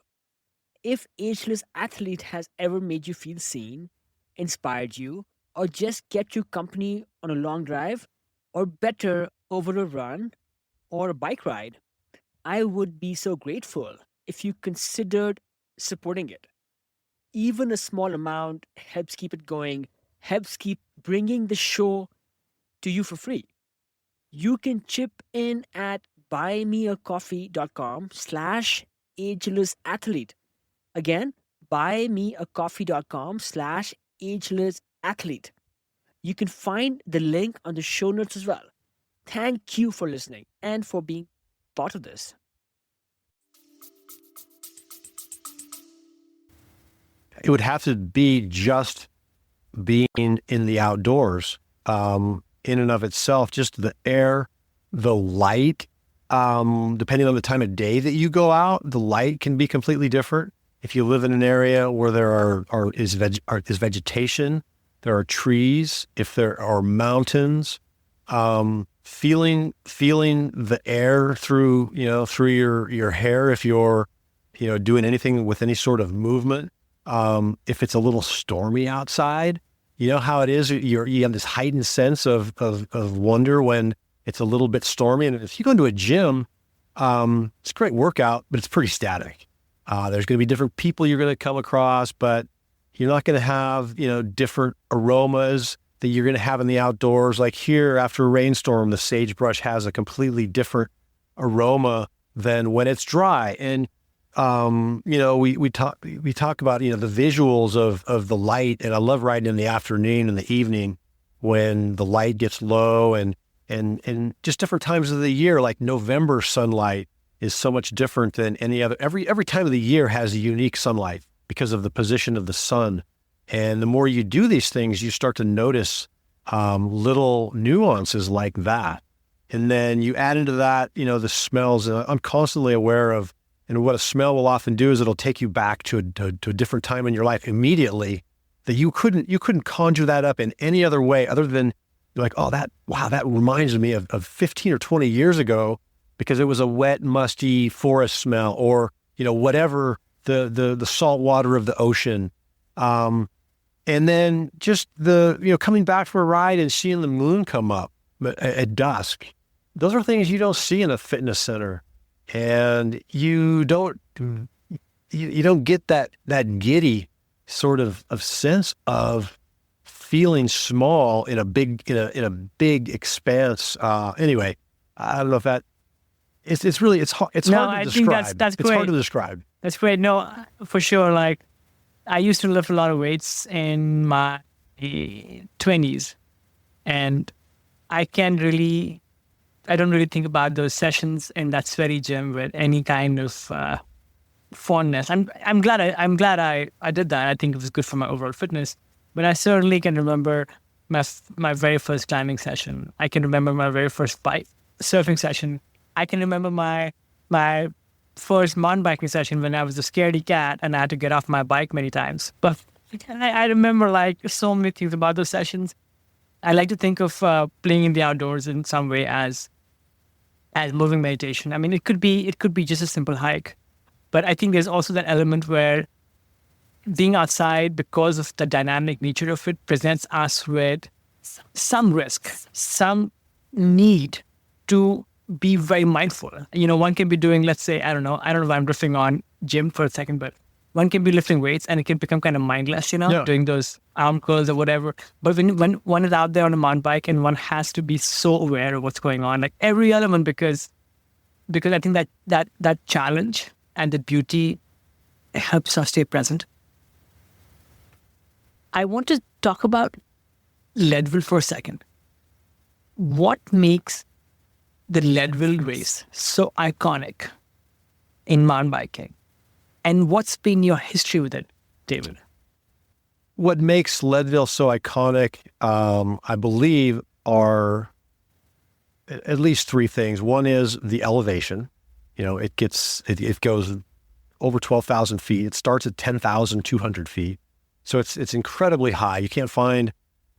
If Ageless Athlete has ever made you feel seen, inspired you, or just kept you company on a long drive, or better, over a run or a bike ride, I would be so grateful if you considered supporting it. Even a small amount helps keep it going, helps keep bringing the show to you for free. You can chip in at buymeacoffee.com/agelessathlete. Again, buymeacoffee.com/agelessathlete. You can find the link on the show notes as well. Thank you for listening and for being part of this. It would have to be just being in the outdoors, in and of itself, just the air, the light, depending on the time of day that you go out, the light can be completely different. If you live in an area where there is vegetation, there are trees, if there are mountains, feeling the air through your hair, if you're, doing anything with any sort of movement. If it's a little stormy outside, you know how it is. You have this heightened sense of wonder when it's a little bit stormy. And if you go into a gym, it's a great workout, but it's pretty static. There's going to be different people you're going to come across, but You're not going to have, different aromas that you're going to have in the outdoors. Like here, after a rainstorm, the sagebrush has a completely different aroma than when it's dry. And, we talk about, the visuals of the light. And I love riding in the afternoon and the evening when the light gets low and just different times of the year, like November sunlight is so much different than any other. Every time of the year has a unique sunlight because of the position of the sun. And the more you do these things, you start to notice little nuances like that. And then you add into that, the smells. I'm constantly aware of, and what a smell will often do is it'll take you back to a different time in your life immediately that you couldn't conjure that up in any other way other than like, oh, that reminds me of 15 or 20 years ago because it was a wet, musty forest smell or, whatever, the salt water of the ocean. And then just coming back for a ride and seeing the moon come up at dusk. Those are things you don't see in a fitness center. And you don't get that giddy sort of sense of feeling small in a big expanse. Anyway, I don't know if that it's really it's hard to describe. Think that's it's great. hard to describe. That's great. No, for sure. Like I used to lift a lot of weights in my 20s, and I don't really think about those sessions in that sweaty gym with any kind of fondness. I'm glad I did that. I think it was good for my overall fitness. But I certainly can remember my very first climbing session. I can remember my very first surfing session. I can remember my first mountain biking session when I was a scaredy cat and I had to get off my bike many times. But I remember like so many things about those sessions. I like to think of playing in the outdoors in some way as moving meditation. I mean, it could be just a simple hike, but I think there's also that element where being outside, because of the dynamic nature of it, presents us with some risk, some need to be very mindful. One can be doing, let's say, I don't know if I'm riffing on gym for a second, but one can be lifting weights and it can become kind of mindless, doing those arm curls or whatever. But when one is out there on a mountain bike and one has to be so aware of what's going on, like every element, because I think that challenge and the beauty helps us stay present. I want to talk about Leadville for a second. What makes the Leadville race so iconic in mountain biking? And what's been your history with it, David? What makes Leadville so iconic, I believe, are at least three things. One is the elevation. It goes over 12,000 feet. It starts at 10,200 feet. So it's incredibly high. You can't find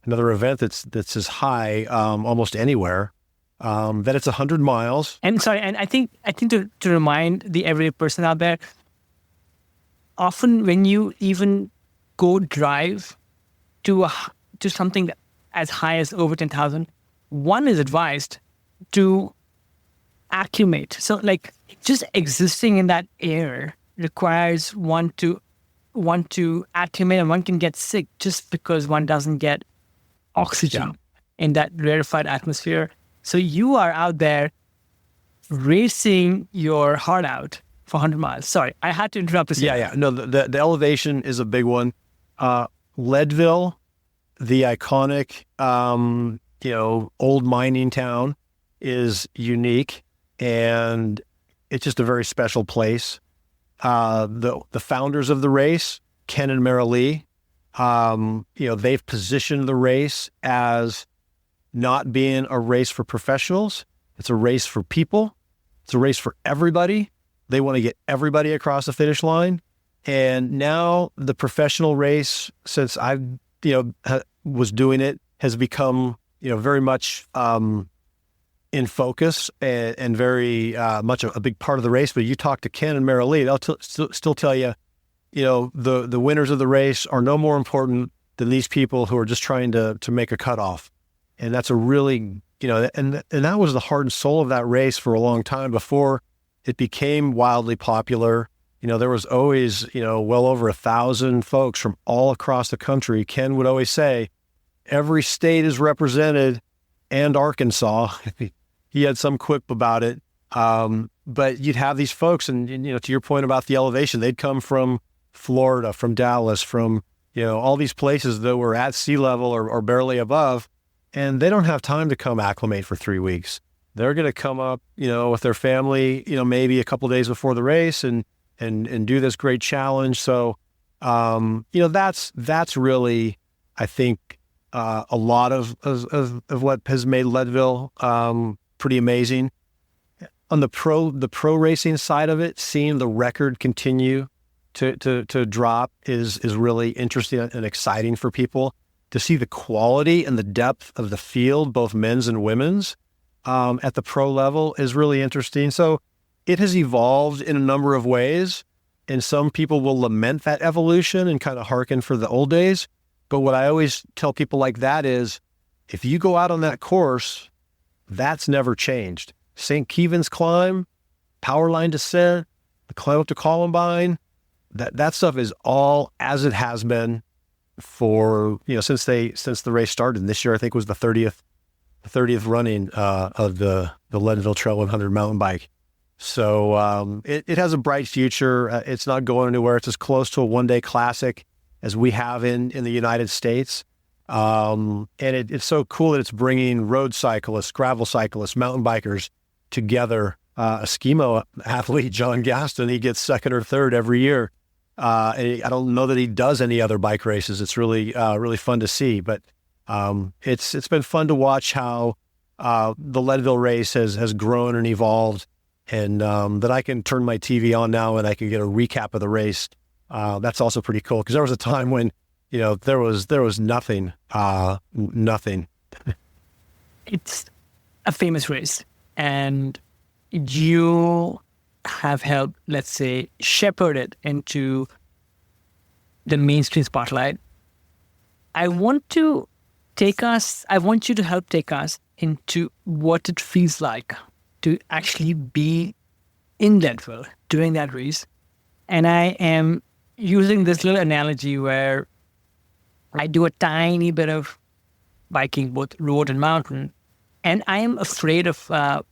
another event that's as high almost anywhere. That it's 100 miles. And I think to remind the everyday person out there, often when you even go drive to something as high as over 10,000, one is advised to acclimate. So like just existing in that air requires one to acclimate, and one can get sick just because one doesn't get oxygen in that rarefied atmosphere. So you are out there racing your heart out for 100 miles. Sorry, I had to interrupt this. Yeah. No, the elevation is a big one. Leadville, the iconic, old mining town, is unique, and it's just a very special place. The founders of the race, Ken and Mara Lee, they've positioned the race as not being a race for professionals. It's a race for people. It's a race for everybody. They want to get everybody across the finish line. And now the professional race, since I, was doing it, has become, very much in focus and very much a big part of the race. But you talk to Ken and Mara Lee, they'll still tell you, the winners of the race are no more important than these people who are just trying to make a cutoff. And that's a really, and that was the heart and soul of that race for a long time before it became wildly popular. there was always, well over 1,000 folks from all across the country. Ken would always say, every state is represented and Arkansas. He had some quip about it. But you'd have these folks and, to your point about the elevation, they'd come from Florida, from Dallas, from, all these places that were at sea level or barely above, and they don't have time to come acclimate for 3 weeks. They're going to come up, with their family, maybe a couple of days before the race and do this great challenge. So, that's really, I think, a lot of what has made Leadville pretty amazing. On the pro racing side of it, seeing the record continue to drop is really interesting and exciting for people. To see the quality and the depth of the field, both men's and women's, at the pro level is really interesting. So it has evolved in a number of ways, and some people will lament that evolution and kind of hearken for the old days. But what I always tell people like that is, if you go out on that course, that's never changed. St. Kevin's climb, power line descent, the climb up to Columbine, that stuff is all as it has been for, since the race started. And this year, I think, was the 30th running of the Leadville Trail 100 mountain bike. So it has a bright future. It's not going anywhere. It's as close to a one-day classic as we have in the United States. And it's so cool that it's bringing road cyclists, gravel cyclists, mountain bikers together. A skimo athlete, John Gaston, he gets second or third every year. And I don't know that he does any other bike races. It's really fun to see. But it's been fun to watch how the Leadville race has grown and evolved, and that I can turn my TV on now and I can get a recap of the race. That's also pretty cool, because there was a time when there was nothing. It's a famous race, and you have helped, let's say, shepherd it into the mainstream spotlight. I want you to help take us into what it feels like to actually be in Leadville during that race. And I am using this little analogy where I do a tiny bit of biking, both road and mountain, and I am afraid of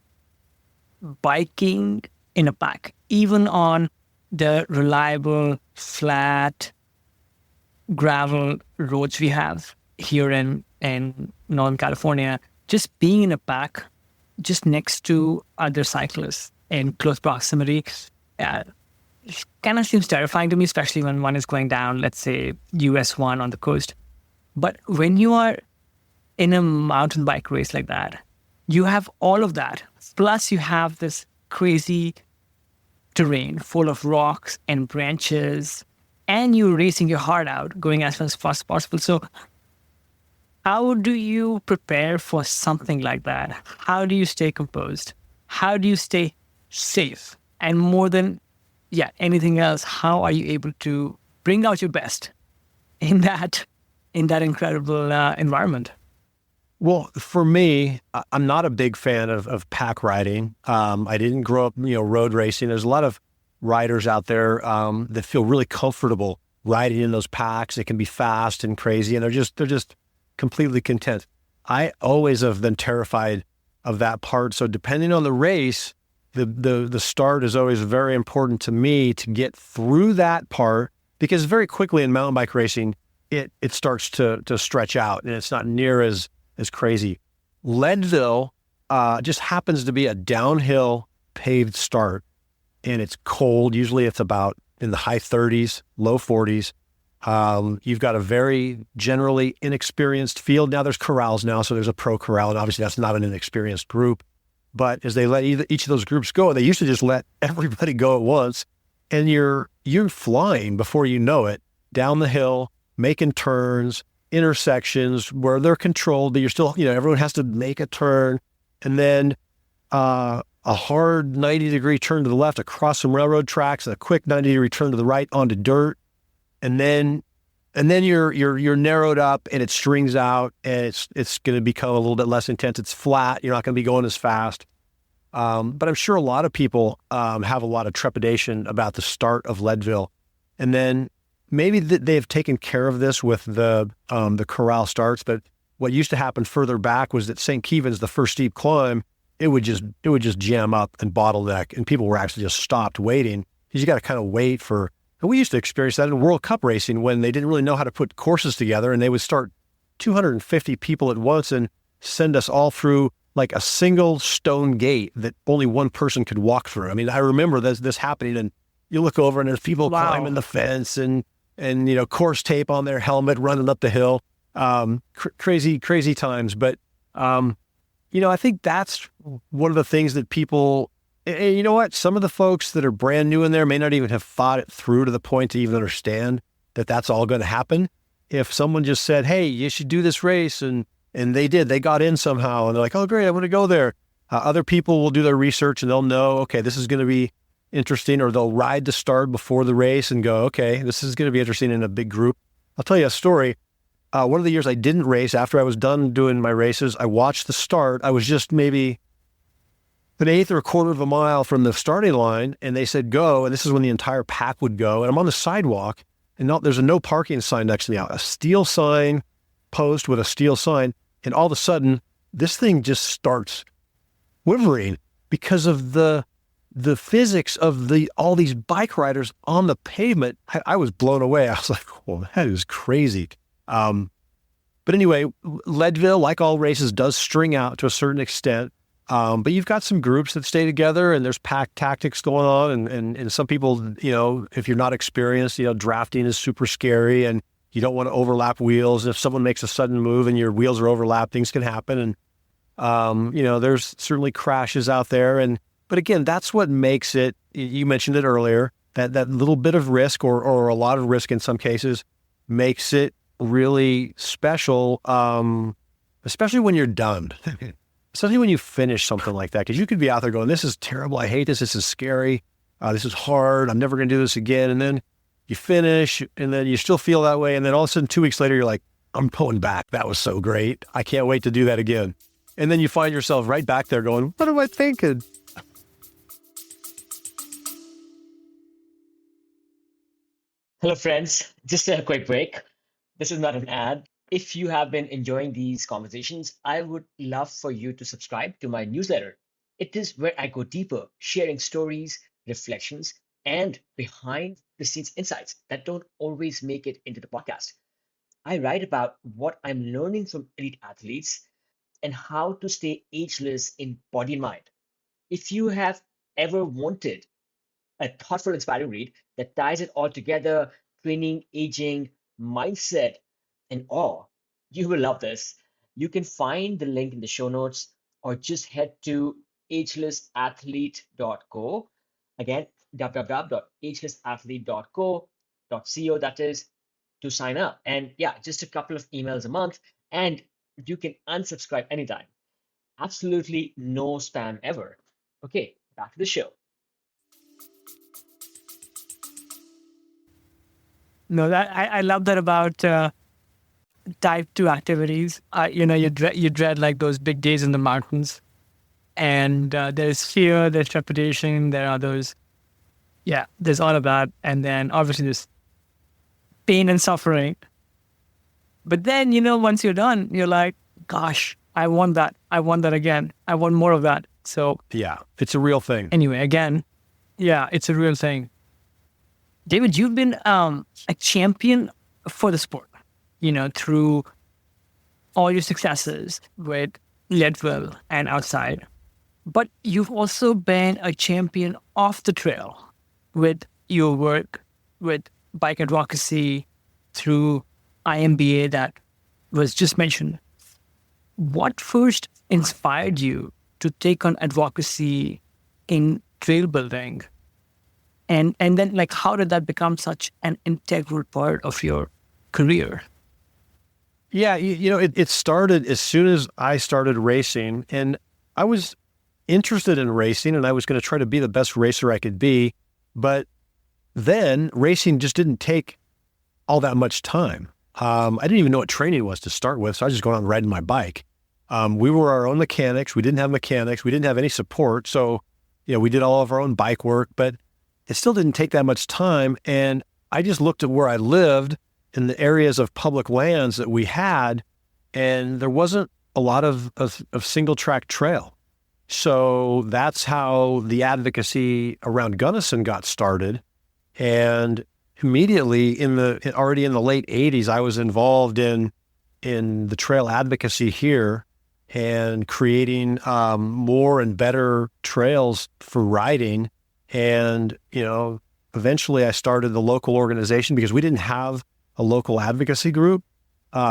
biking in a pack, even on the reliable, flat, gravel roads we have here in Northern California. Just being in a pack, just next to other cyclists in close proximity, kind of seems terrifying to me, especially when one is going down, let's say, US 1 on the coast. But when you are in a mountain bike race like that, you have all of that. Plus, you have this crazy terrain full of rocks and branches, and you're racing your heart out, going as fast as possible. So how do you prepare for something like that? How do you stay composed? How do you stay safe? And more than anything else, how are you able to bring out your best in that incredible environment? Well, for me, I'm not a big fan of pack riding. I didn't grow up, road racing. There's a lot of riders out there that feel really comfortable riding in those packs. It can be fast and crazy, and they're just completely content. I always have been terrified of that part. So depending on the race, the start is always very important to me to get through that part, because very quickly in mountain bike racing, it starts to stretch out, and it's not near as crazy. Leadville just happens to be a downhill paved start, and it's cold. Usually it's about in the high 30s, low 40s. You've got a very generally inexperienced field. Now there's corrals now, so there's a pro corral, and obviously that's not an inexperienced group. But as they let each of those groups go, they used to just let everybody go at once, and you're flying before you know it down the hill, making turns, intersections where they're controlled, but you're still, everyone has to make a turn, and then a hard 90-degree turn to the left across some railroad tracks, and a quick 90-degree turn to the right onto dirt, and then you're narrowed up, and it strings out, and it's going to become a little bit less intense. It's flat. You're not going to be going as fast. But I'm sure a lot of people have a lot of trepidation about the start of Leadville. And then maybe they've taken care of this with the corral starts. But what used to happen further back was that St. Kevin's, the first steep climb, it would just jam up and bottleneck, and people were actually just stopped waiting. You got to kind of wait for. And we used to experience that in World Cup racing when they didn't really know how to put courses together, and they would start 250 people at once and send us all through like a single stone gate that only one person could walk through. I mean, I remember this happening, and you look over and there's people climbing the fence and course tape on their helmet running up the hill. Crazy times. But, I think that's one of the things that people, and you know what? Some of the folks that are brand new in there may not even have thought it through to the point to even understand that that's all going to happen. If someone just said, hey, you should do this race, and they did, they got in somehow, and they're like, oh, great, I want to go there. Other people will do their research and they'll know, okay, this is going to be interesting, or they'll ride the start before the race and go, okay, this is going to be interesting in a big group. I'll tell you a story. One of the years I didn't race, after I was done doing my races, I watched the start. I was just maybe an eighth or a quarter of a mile from the starting line, and they said go, and this is when the entire pack would go, and I'm on the sidewalk, and there's a no parking sign next to me, a steel sign post with a steel sign, and all of a sudden, this thing just starts quivering because of the physics of all these bike riders on the pavement. I was blown away. I was like, well, that is crazy. But anyway, Leadville, like all races, does string out to a certain extent. But you've got some groups that stay together, and there's pack tactics going on. And some people, if you're not experienced, drafting is super scary, and you don't want to overlap wheels. If someone makes a sudden move and your wheels are overlapped, things can happen. And, there's certainly crashes out there. But again, that's what makes it, you mentioned it earlier, that little bit of risk or a lot of risk in some cases makes it really special, especially when you're done. Especially when you finish something like that, because you could be out there going, this is terrible, I hate this is scary, this is hard, I'm never going to do this again. And then you finish, and then you still feel that way. And then all of a sudden, 2 weeks later, you're like, I'm pulling back. That was so great. I can't wait to do that again. And then you find yourself right back there going, what am I thinking? Hello, friends. Just a quick break. This is not an ad. If you have been enjoying these conversations, I would love for you to subscribe to my newsletter. It is where I go deeper, sharing stories, reflections, and behind the scenes insights that don't always make it into the podcast. I write about what I'm learning from elite athletes and how to stay ageless in body and mind. If you have ever wanted a thoughtful, inspiring read that ties it all together, training, aging, mindset, and all, you will love this. You can find the link in the show notes, or just head to agelessathlete.co. Again, www.agelessathlete.co, that is, to sign up. And yeah, just a couple of emails a month, and you can unsubscribe anytime. Absolutely no spam ever. Okay, back to the show. No, I love that about type 2 activities. You dread like those big days in the mountains, and there's fear, there's trepidation, there are those, there's all of that. And then obviously there's pain and suffering. But then, once you're done, you're like, gosh, I want that. I want that again. I want more of that. So yeah, it's a real thing. Anyway, again, it's a real thing. David, you've been a champion for the sport, through all your successes with Leadville and outside. But you've also been a champion off the trail with your work with bike advocacy through IMBA that was just mentioned. What first inspired you to take on advocacy in trail building? And then, like, how did that become such an integral part of your career? Yeah, it started as soon as I started racing, and I was interested in racing, and I was going to try to be the best racer I could be. But then racing just didn't take all that much time. I didn't even know what training was to start with, so I was just going out and riding my bike. We were our own mechanics. We didn't have mechanics. We didn't have any support. So, we did all of our own bike work, but it still didn't take that much time. And I just looked at where I lived in the areas of public lands that we had, and there wasn't a lot of single track trail. So that's how the advocacy around Gunnison got started. And immediately already in the late 80s, I was involved in the trail advocacy here and creating more and better trails for riding. And, eventually I started the local organization because we didn't have a local advocacy group.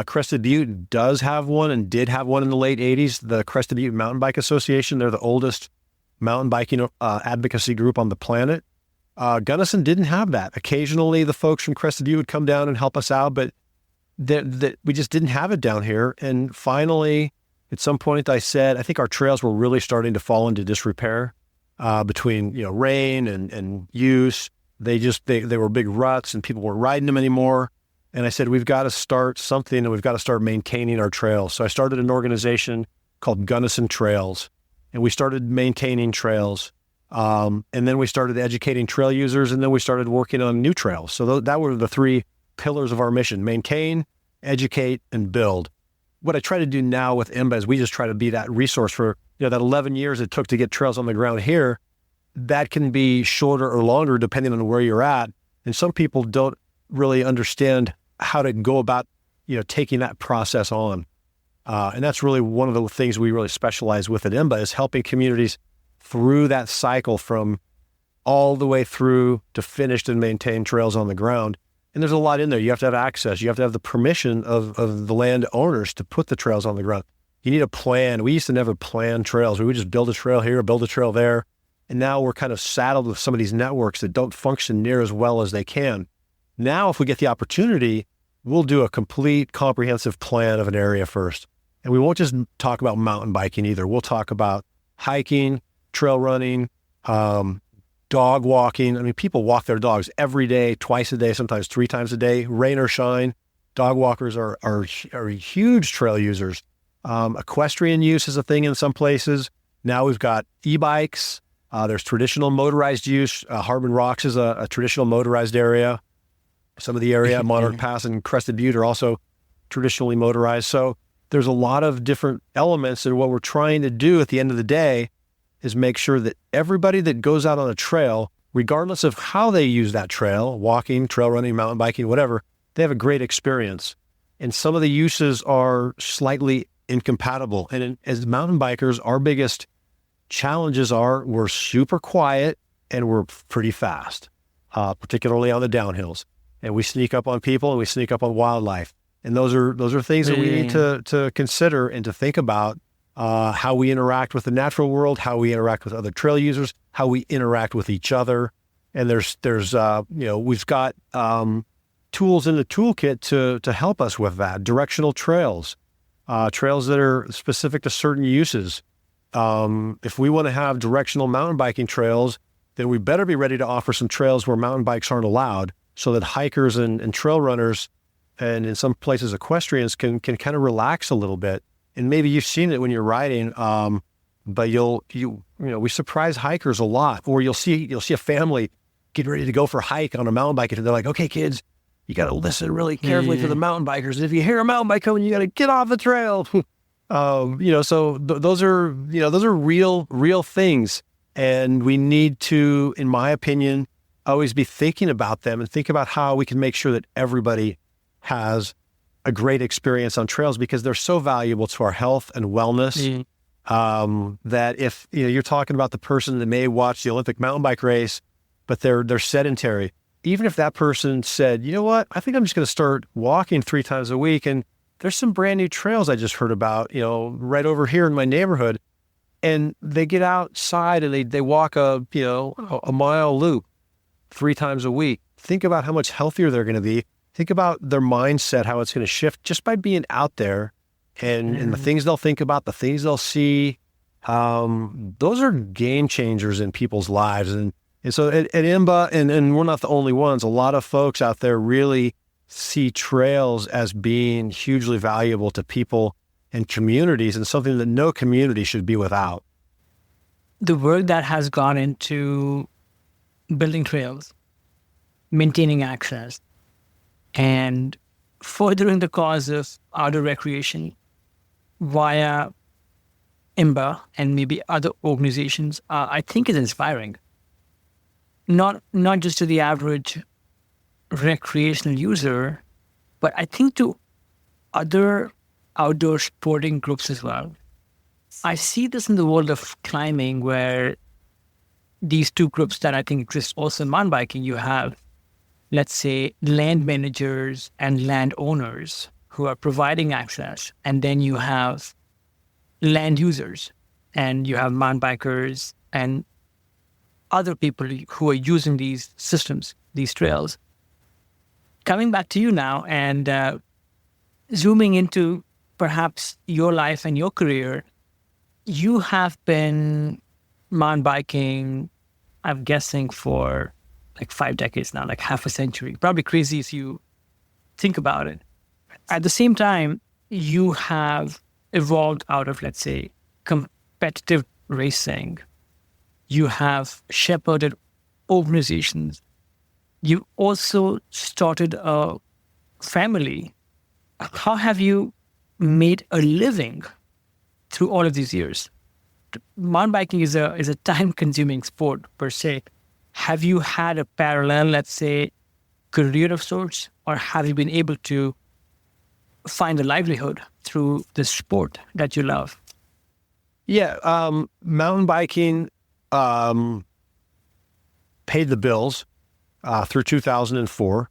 Crested Butte does have one and did have one in the late 80s, the Crested Butte Mountain Bike Association. They're the oldest mountain biking advocacy group on the planet. Gunnison didn't have that. Occasionally the folks from Crested Butte would come down and help us out, but we just didn't have it down here. And finally, at some point I said, I think our trails were really starting to fall into disrepair between, rain and use. They were big ruts and people weren't riding them anymore. And I said, we've got to start something and we've got to start maintaining our trails. So I started an organization called Gunnison Trails, and we started maintaining trails. And then we started educating trail users, and then we started working on new trails. So that were the three pillars of our mission: maintain, educate, and build. What I try to do now with IMBA is we just try to be that resource for, that 11 years it took to get trails on the ground here. That can be shorter or longer depending on where you're at. And some people don't really understand how to go about, taking that process on. And that's really one of the things we really specialize with at IMBA, is helping communities through that cycle from all the way through to finished and maintained trails on the ground. And there's a lot in there. You have to have access. You have to have the permission of the land owners to put the trails on the ground. You need a plan. We used to never plan trails. We would just build a trail here, build a trail there. And now we're kind of saddled with some of these networks that don't function near as well as they can. Now, if we get the opportunity, we'll do a complete comprehensive plan of an area first. And we won't just talk about mountain biking either. We'll talk about hiking, trail running, dog walking. I mean, people walk their dogs every day, twice a day, sometimes 3 times a day, rain or shine. Dog walkers are huge trail users. Equestrian use is a thing in some places. Now we've got e-bikes. There's traditional motorized use. Harbin Rocks is a traditional motorized area. Some of the area at Monarch Pass and Crested Butte are also traditionally motorized. So there's a lot of different elements, and what we're trying to do at the end of the day is make sure that everybody that goes out on a trail, regardless of how they use that trail, walking, trail running, mountain biking, whatever, they have a great experience. And some of the uses are slightly incompatible. And as mountain bikers, our biggest challenges are we're super quiet and we're pretty fast, particularly on the downhills. And we sneak up on people and we sneak up on wildlife. And those are things that we need to consider and to think about, how we interact with the natural world, how we interact with other trail users, how we interact with each other. And there's we've got tools in the toolkit to help us with that. Directional trails, trails that are specific to certain uses. If we want to have directional mountain biking trails, then we better be ready to offer some trails where mountain bikes aren't allowed, so that hikers and trail runners, and in some places equestrians, can kind of relax a little bit. And maybe you've seen it when you're riding, but we surprise hikers a lot. Or you'll see a family getting ready to go for a hike on a mountain bike, and they're like, "Okay, kids, you got to listen really carefully to the mountain bikers. If you hear a mountain bike coming, you got to get off the trail." So those are real things, and we need to, in my opinion, always be thinking about them and think about how we can make sure that everybody has a great experience on trails, because they're so valuable to our health and wellness. That if you're talking about the person that may watch the Olympic mountain bike race, but they're sedentary, even if that person said, "You know what, I think I'm just going to start walking 3 times a week, and there's some brand new trails I just heard about, right over here in my neighborhood," and they get outside and they walk a mile loop 3 times a week. Think about how much healthier they're going to be. Think about their mindset, how it's going to shift just by being out there, and the things they'll think about, the things they'll see. Those are game changers in people's lives. And so at IMBA, and we're not the only ones, a lot of folks out there really see trails as being hugely valuable to people and communities, and something that no community should be without. The work that has gone into building trails, maintaining access, and furthering the cause of outdoor recreation via IMBA and maybe other organizations, I think is inspiring. Not just to the average recreational user, but I think to other outdoor sporting groups as well. I see this in the world of climbing, where these two groups that I think exist also in mountain biking. You have, let's say, land managers and landowners who are providing access. And then you have land users, and you have mountain bikers and other people who are using these systems, these trails. Coming back to you now and zooming into perhaps your life and your career, you have been mountain biking, I'm guessing, for like 5 decades now, like half a century. Probably crazy if you think about it. At the same time, you have evolved out of, let's say, competitive racing. You have shepherded organizations. You also started a family. How have you made a living through all of these years? Mountain biking is a time-consuming sport per se. Have you had a parallel, let's say, career of sorts, or have you been able to find a livelihood through the sport that you love? Yeah, mountain biking paid the bills through 2004,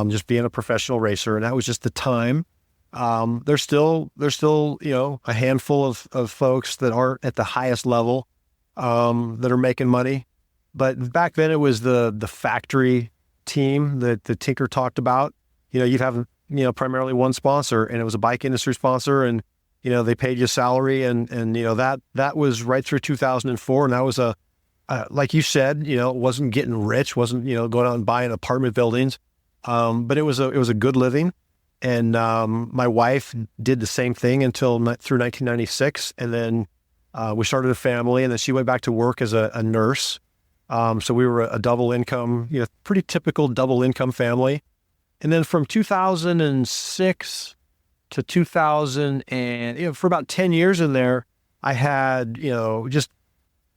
just being a professional racer, and that was just the time. There's still a handful of folks that aren't at the highest level that are making money, but back then it was the factory team that the Tinker talked about. You'd have primarily one sponsor, and it was a bike industry sponsor, and they paid you salary, and that was right through 2004, and that was like you said, it wasn't getting rich, wasn't going out and buying apartment buildings, but it was a good living. And my wife did the same thing through 1996, and then we started a family, and then she went back to work as a nurse. So we were a double income, pretty typical double income family. And then from 2006 to 2000, and for about 10 years in there, I had just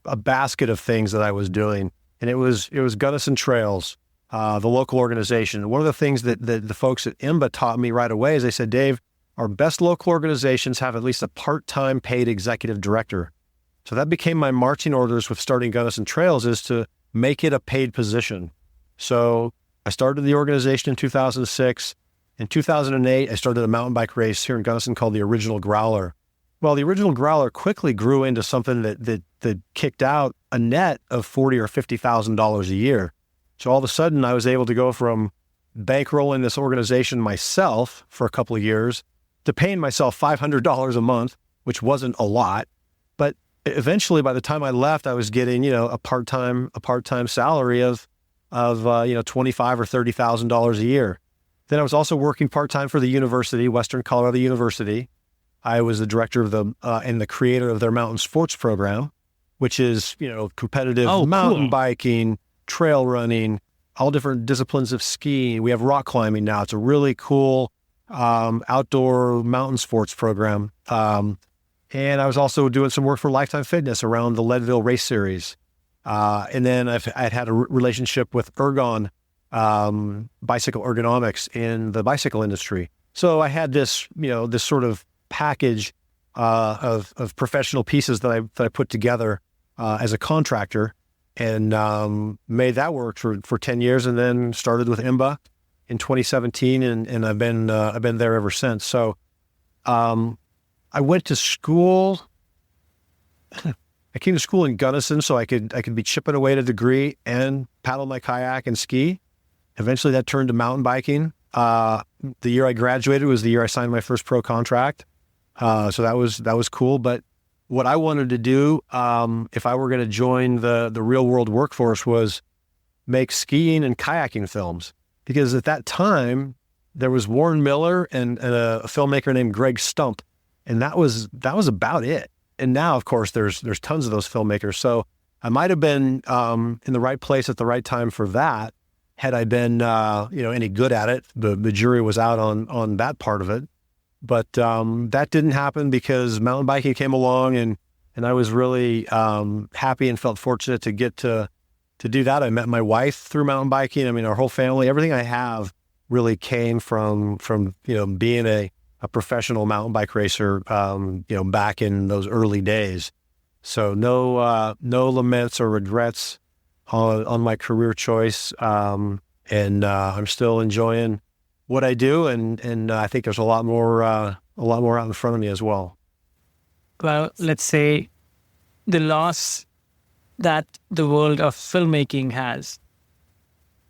a basket of things that I was doing, and it was Gunnison Trails, the local organization. One of the things that the folks at IMBA taught me right away is they said, Dave, our best local organizations have at least a part-time paid executive director. So that became my marching orders with starting Gunnison Trails, is to make it a paid position. So I started the organization in 2006. In 2008, I started a mountain bike race here in Gunnison called the Original Growler. Well, the Original Growler quickly grew into something that kicked out a net of $40,000 or $50,000 a year. So all of a sudden, I was able to go from bankrolling this organization myself for a couple of years to paying myself $500 a month, which wasn't a lot. But eventually, by the time I left, I was getting a part-time salary of $25,000 or $30,000 a year. Then I was also working part-time for the university, Western Colorado University. I was the director of and the creator of their mountain sports program, which is competitive mountain biking, trail running, all different disciplines of skiing. We have rock climbing now. It's a really cool outdoor mountain sports program. And I was also doing some work for Lifetime Fitness around the Leadville race series. And then I'd had a relationship with Ergon, bicycle ergonomics in the bicycle industry. So I had this sort of package of professional pieces that I put together as a contractor, and made that work for 10 years, and then started with IMBA in 2017, and I've been there ever since. So I went to school. I came to school in Gunnison so I could be chipping away at a degree and paddle my kayak and ski. Eventually that turned to mountain biking. The year I graduated was the year I signed my first pro contract. So that was cool. But what I wanted to do, if I were going to join the real world workforce, was make skiing and kayaking films. Because at that time, there was Warren Miller and a filmmaker named Greg Stump. And that was about it. And now, of course, there's tons of those filmmakers. So I might have been in the right place at the right time for that. Had I been, any good at it, the jury was out on that part of it. But that didn't happen because mountain biking came along, and I was really happy and felt fortunate to get to do that. I met my wife through mountain biking. I mean, our whole family, everything I have really came from being a professional mountain bike racer, back in those early days. So no laments or regrets on my career choice. And I'm still enjoying what I do. And I think there's a lot more out in front of me as well. Well, let's say the loss that the world of filmmaking has,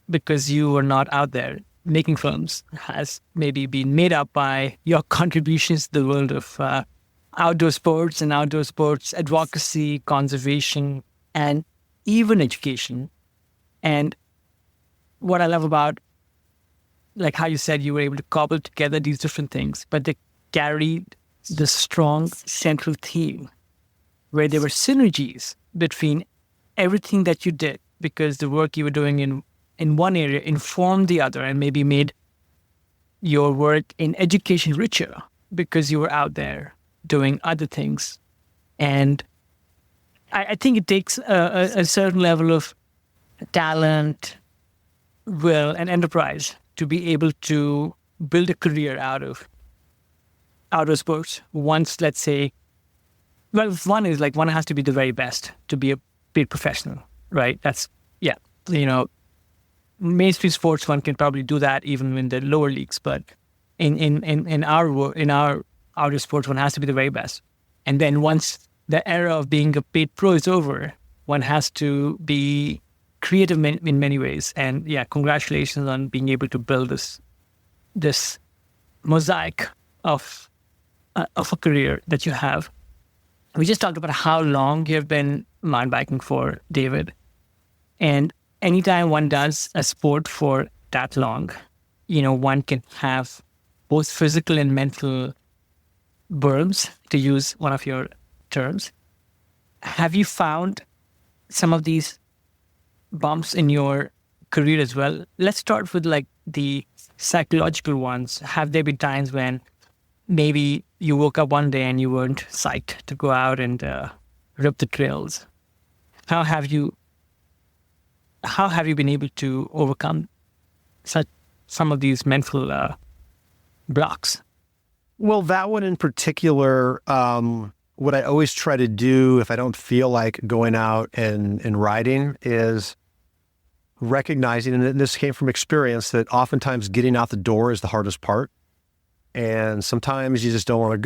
because you were not out there making films, has maybe been made up by your contributions to the world of outdoor sports and outdoor sports advocacy, conservation, and even education. And what I love about, like how you said, you were able to cobble together these different things, but they carried the strong central theme where there were synergies between everything that you did, because the work you were doing in one area informed the other and maybe made your work in education richer because you were out there doing other things. And I think it takes a certain level of talent, will, and enterprise to be able to build a career out of outdoor sports. Once, let's say, well, one is like one has to be the very best to be a paid professional, right? That's, yeah, mainstream sports, one can probably do that even in the lower leagues, but in our outdoor sports, one has to be the very best. And then once the era of being a paid pro is over, one has to be creative in many ways. And yeah, congratulations on being able to build this mosaic of a career that you have. We just talked about how long you have been mountain biking for, David. And anytime one does a sport for that long, one can have both physical and mental burns, to use one of your terms. Have you found some of these bumps in your career as well? Let's start with like the psychological ones. Have there been times when maybe you woke up one day and you weren't psyched to go out and rip the trails? How have you been able to overcome some of these mental blocks? Well, that one in particular, what I always try to do if I don't feel like going out and riding is recognizing, and this came from experience, that oftentimes getting out the door is the hardest part. And sometimes you just don't want to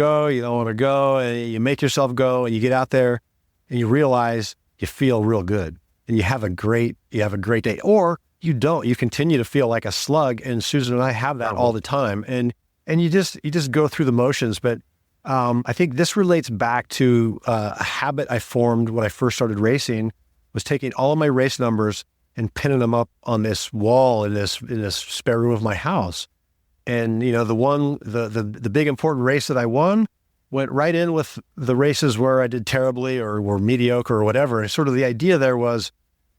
go, and you make yourself go, and you get out there and you realize you feel real good and you have a great day. Or you don't, you continue to feel like a slug. And Susan and I have that all the time. And you just go through the motions. But I think this relates back to a habit I formed when I first started racing, was taking all of my race numbers and pinning them up on this wall in this spare room of my house. And the big important race that I won went right in with the races where I did terribly or were mediocre or whatever. And sort of the idea there was,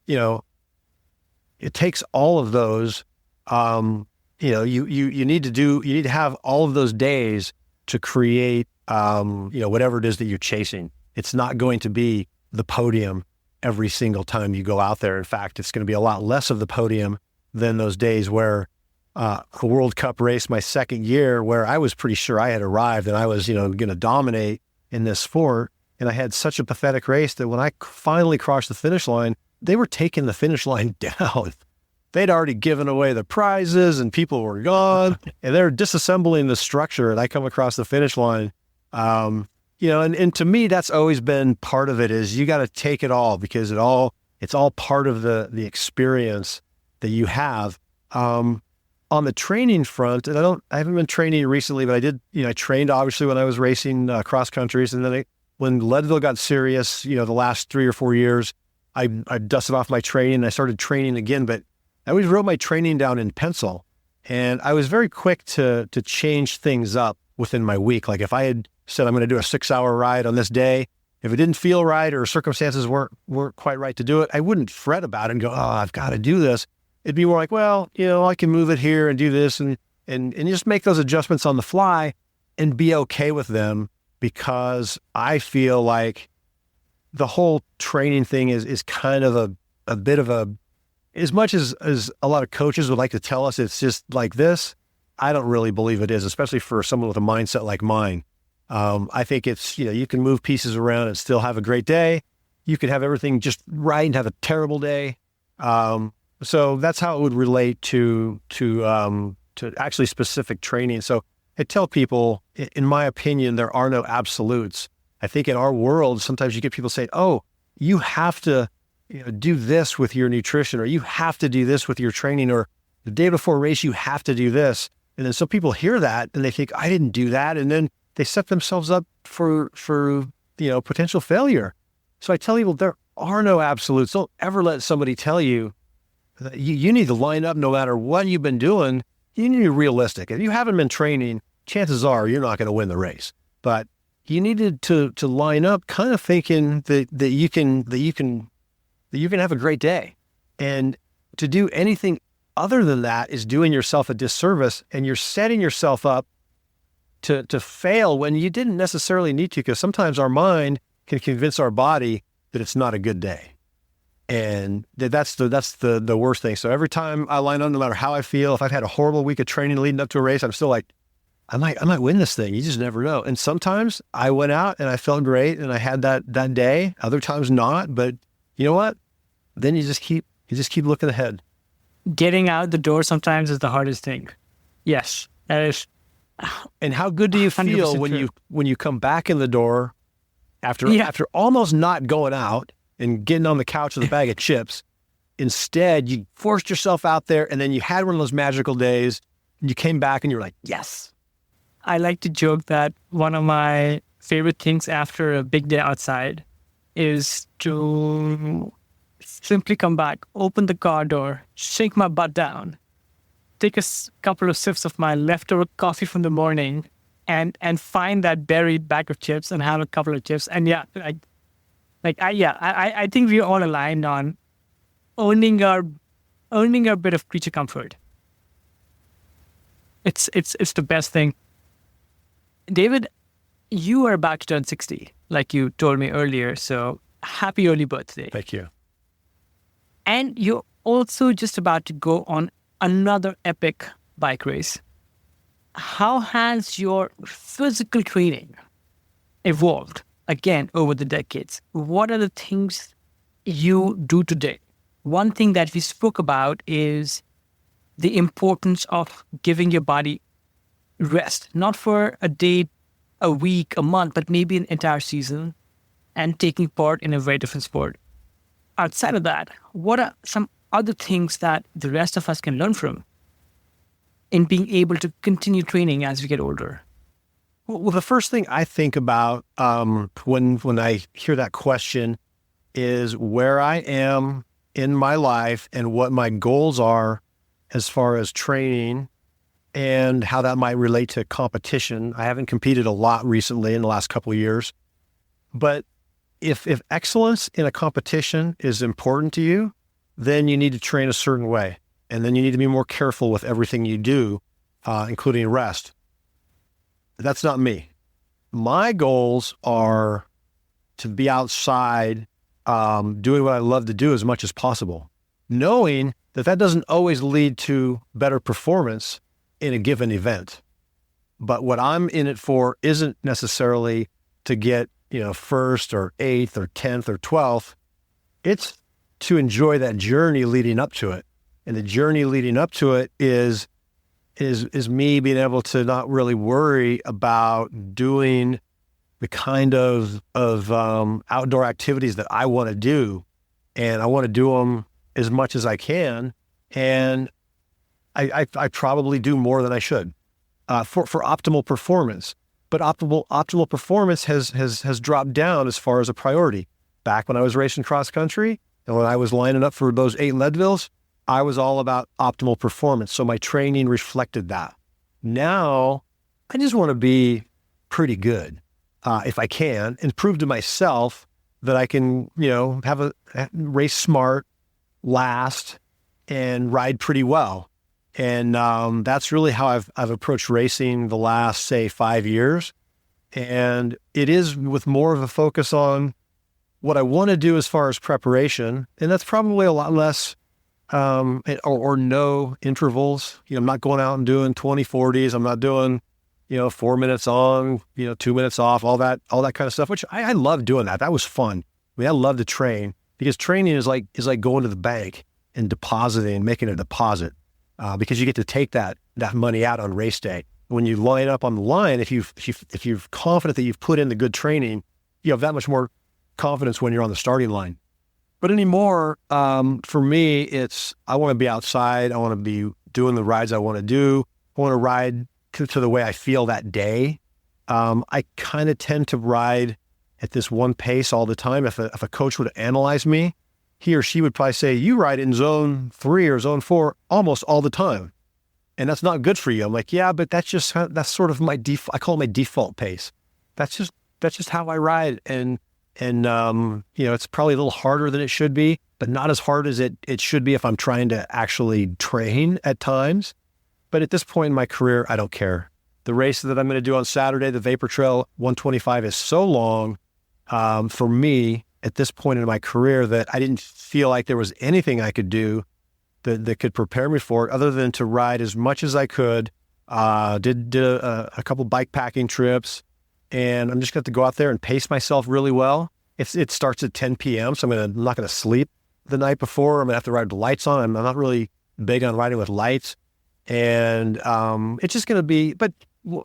it takes all of those. You need to have all of those days to create, whatever it is that you're chasing. It's not going to be the podium every single time you go out there. In fact, it's going to be a lot less of the podium than those days where a World Cup race my second year, where I was pretty sure I had arrived and I was, going to dominate in this sport. And I had such a pathetic race that when I finally crossed the finish line, they were taking the finish line down. They'd already given away the prizes and people were gone and they're disassembling the structure. And I come across the finish line, and to me, that's always been part of it, is you got to take it all, because it's all part of the experience that you have. On the training front, and I haven't been training recently, but I did, I trained obviously when I was racing cross countries. And then when Leadville got serious, the last 3 or 4 years, I dusted off my training and I started training again, but I always wrote my training down in pencil. And I was very quick to change things up within my week. Like if I had said, I'm going to do a 6-hour ride on this day. If it didn't feel right or circumstances weren't quite right to do it, I wouldn't fret about it and go, oh, I've got to do this. It'd be more like, well, I can move it here and do this and just make those adjustments on the fly and be okay with them, because I feel like the whole training thing is kind of a bit of as much as a lot of coaches would like to tell us it's just like this, I don't really believe it is, especially for someone with a mindset like mine. I think it's, you can move pieces around and still have a great day. You can have everything just right and have a terrible day. So that's how it would relate to actually specific training. So I tell people, in my opinion, there are no absolutes. I think in our world, sometimes you get people saying, oh, you have to do this with your nutrition, or you have to do this with your training, or the day before a race, you have to do this. And then some people hear that and they think, I didn't do that. And then they set themselves up for potential failure. So I tell people there are no absolutes. Don't ever let somebody tell you that you need to line up no matter what you've been doing. You need to be realistic. If you haven't been training, chances are you're not going to win the race. But you needed to line up kind of thinking that you can have a great day. And to do anything other than that is doing yourself a disservice, and you're setting yourself up to fail when you didn't necessarily need to, because sometimes our mind can convince our body that it's not a good day. And that's the worst thing. So every time I line up, no matter how I feel, if I've had a horrible week of training leading up to a race, I'm still like, I might win this thing. You just never know. And sometimes I went out and I felt great and I had that day. Other times not. But you know what? Then you just keep looking ahead. Getting out the door sometimes is the hardest thing. Yes, that is. And how good do you feel when you come back in the door after almost not going out and getting on the couch with a bag of chips? Instead, you forced yourself out there, and then you had one of those magical days, and you came back and you were like, yes. I like to joke that one of my favorite things after a big day outside is to simply come back, open the car door, shake my butt down, take a couple of sips of my leftover coffee from the morning, and find that buried bag of chips and have a couple of chips. And I think we're all aligned on owning our bit of creature comfort. It's the best thing. David, you are about to turn 60, like you told me earlier. So happy early birthday. Thank you. And you're also just about to go on another epic bike race. How has your physical training evolved again over the decades? What are the things you do today? One thing that we spoke about is the importance of giving your body rest, not for a day, a week, a month, but maybe an entire season, and taking part in a very different sport. Outside of that, what are some other things that the rest of us can learn from in being able to continue training as we get older? Well, the first thing I think about when I hear that question is where I am in my life and what my goals are as far as training and how that might relate to competition. I haven't competed a lot recently in the last couple of years, but if excellence in a competition is important to you, then you need to train a certain way. And then you need to be more careful with everything you do, including rest. That's not me. My goals are to be outside, doing what I love to do as much as possible, knowing that doesn't always lead to better performance in a given event. But what I'm in it for isn't necessarily to get, first or 8th or 10th or 12th. It's to enjoy that journey leading up to it. And the journey leading up to it is me being able to not really worry about doing the kind of outdoor activities that I want to do. And I want to do them as much as I can. And I probably do more than I should for optimal performance. But optimal performance has dropped down as far as a priority. Back when I was racing cross country and when I was lining up for those 8 Leadvilles, I was all about optimal performance. So my training reflected that. Now, I just want to be pretty good. if I can, and prove to myself that I can, have a race smart, last, and ride pretty well. And that's really how I've approached racing the last, say, 5 years. And it is with more of a focus on what I want to do as far as preparation. And that's probably a lot less or no intervals. I'm not going out and doing 20/40s. I'm not doing, 4 minutes on, 2 minutes off, all that kind of stuff, which I love doing that. That was fun. I mean, I love to train because training is like going to the bank and depositing, making a deposit, because you get to take that money out on race day. When you line up on the line, if you're confident that you've put in the good training, you have that much more confidence when you're on the starting line. But anymore, for me, it's I want to be outside. I want to be doing the rides I want to do. I want to ride to the way I feel that day. I kind of tend to ride at this one pace all the time. If a coach would analyze me, he or she would probably say, you ride in zone 3 or zone 4 almost all the time. And that's not good for you. I'm like, yeah, but that's sort of my default. I call it my default pace. That's just how I ride. And it's probably a little harder than it should be, but not as hard as it should be if I'm trying to actually train at times. But at this point in my career, I don't care. The race that I'm going to do on Saturday, the Vapor Trail 125, is so long for me at this point in my career that I didn't feel like there was anything I could do that could prepare me for it other than to ride as much as I could. Did a couple bike packing trips, and I'm just going to go out there and pace myself really well. It starts at 10 p.m., so I'm not going to sleep the night before. I'm going to have to ride with the lights on. I'm not really big on riding with lights. And it's just going to be, but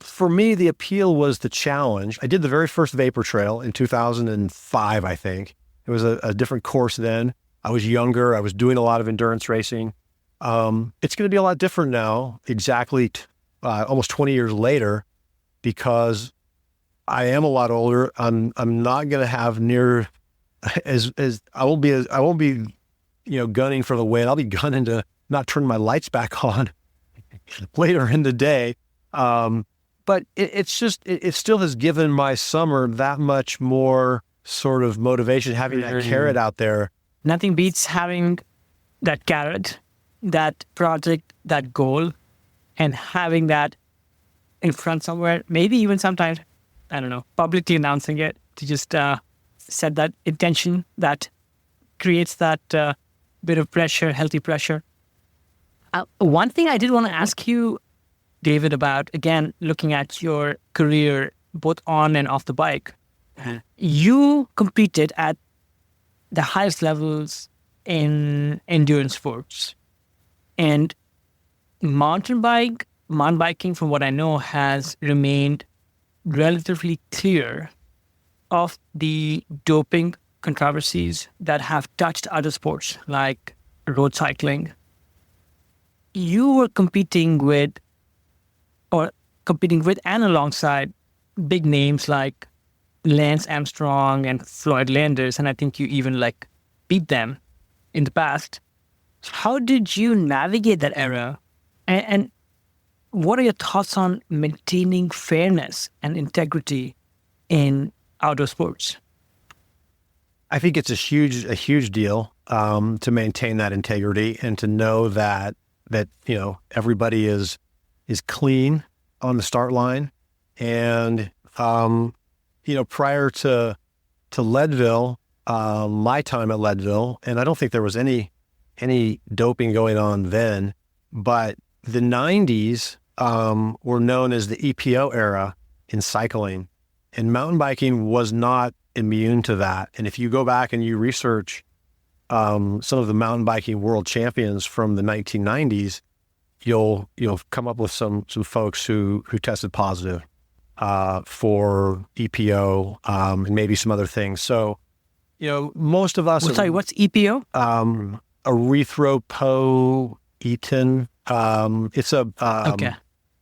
for me, the appeal was the challenge. I did the very first Vapor Trail in 2005, I think. It was a different course then. I was younger. I was doing a lot of endurance racing. It's going to be a lot different now, exactly almost 20 years later, because I am a lot older. I'm not going to have near as I won't be gunning for the win. I'll be gunning to not turn my lights back on later in the day. But it still has given my summer that much more sort of motivation, having that carrot out there. Nothing beats having that carrot, that project, that goal, and having that in front somewhere, maybe even sometimes, I don't know, publicly announcing it to just set that intention that creates that bit of pressure, healthy pressure. One thing I did want to ask you, David, about, again, looking at your career, both on and off the bike, you competed at the highest levels in endurance sports. And mountain biking, from what I know, has remained relatively clear of the doping controversies that have touched other sports like road cycling. You were competing with and alongside big names like Lance Armstrong and Floyd Landers, and I think you even beat them in the past. How did you navigate that era? And what are your thoughts on maintaining fairness and integrity in outdoor sports? I think it's a huge deal to maintain that integrity and to know that everybody is clean on the start line. And prior to Leadville, my time at Leadville, and I don't think there was any doping going on then, but the 90s were known as the EPO era in cycling, and mountain biking was not immune to that. And if you go back and you research some of the mountain biking world champions from the 1990s, you'll come up with some folks who tested positive for EPO and maybe some other things. So, most of us. Sorry, what's EPO? Erythropoietin. It's okay.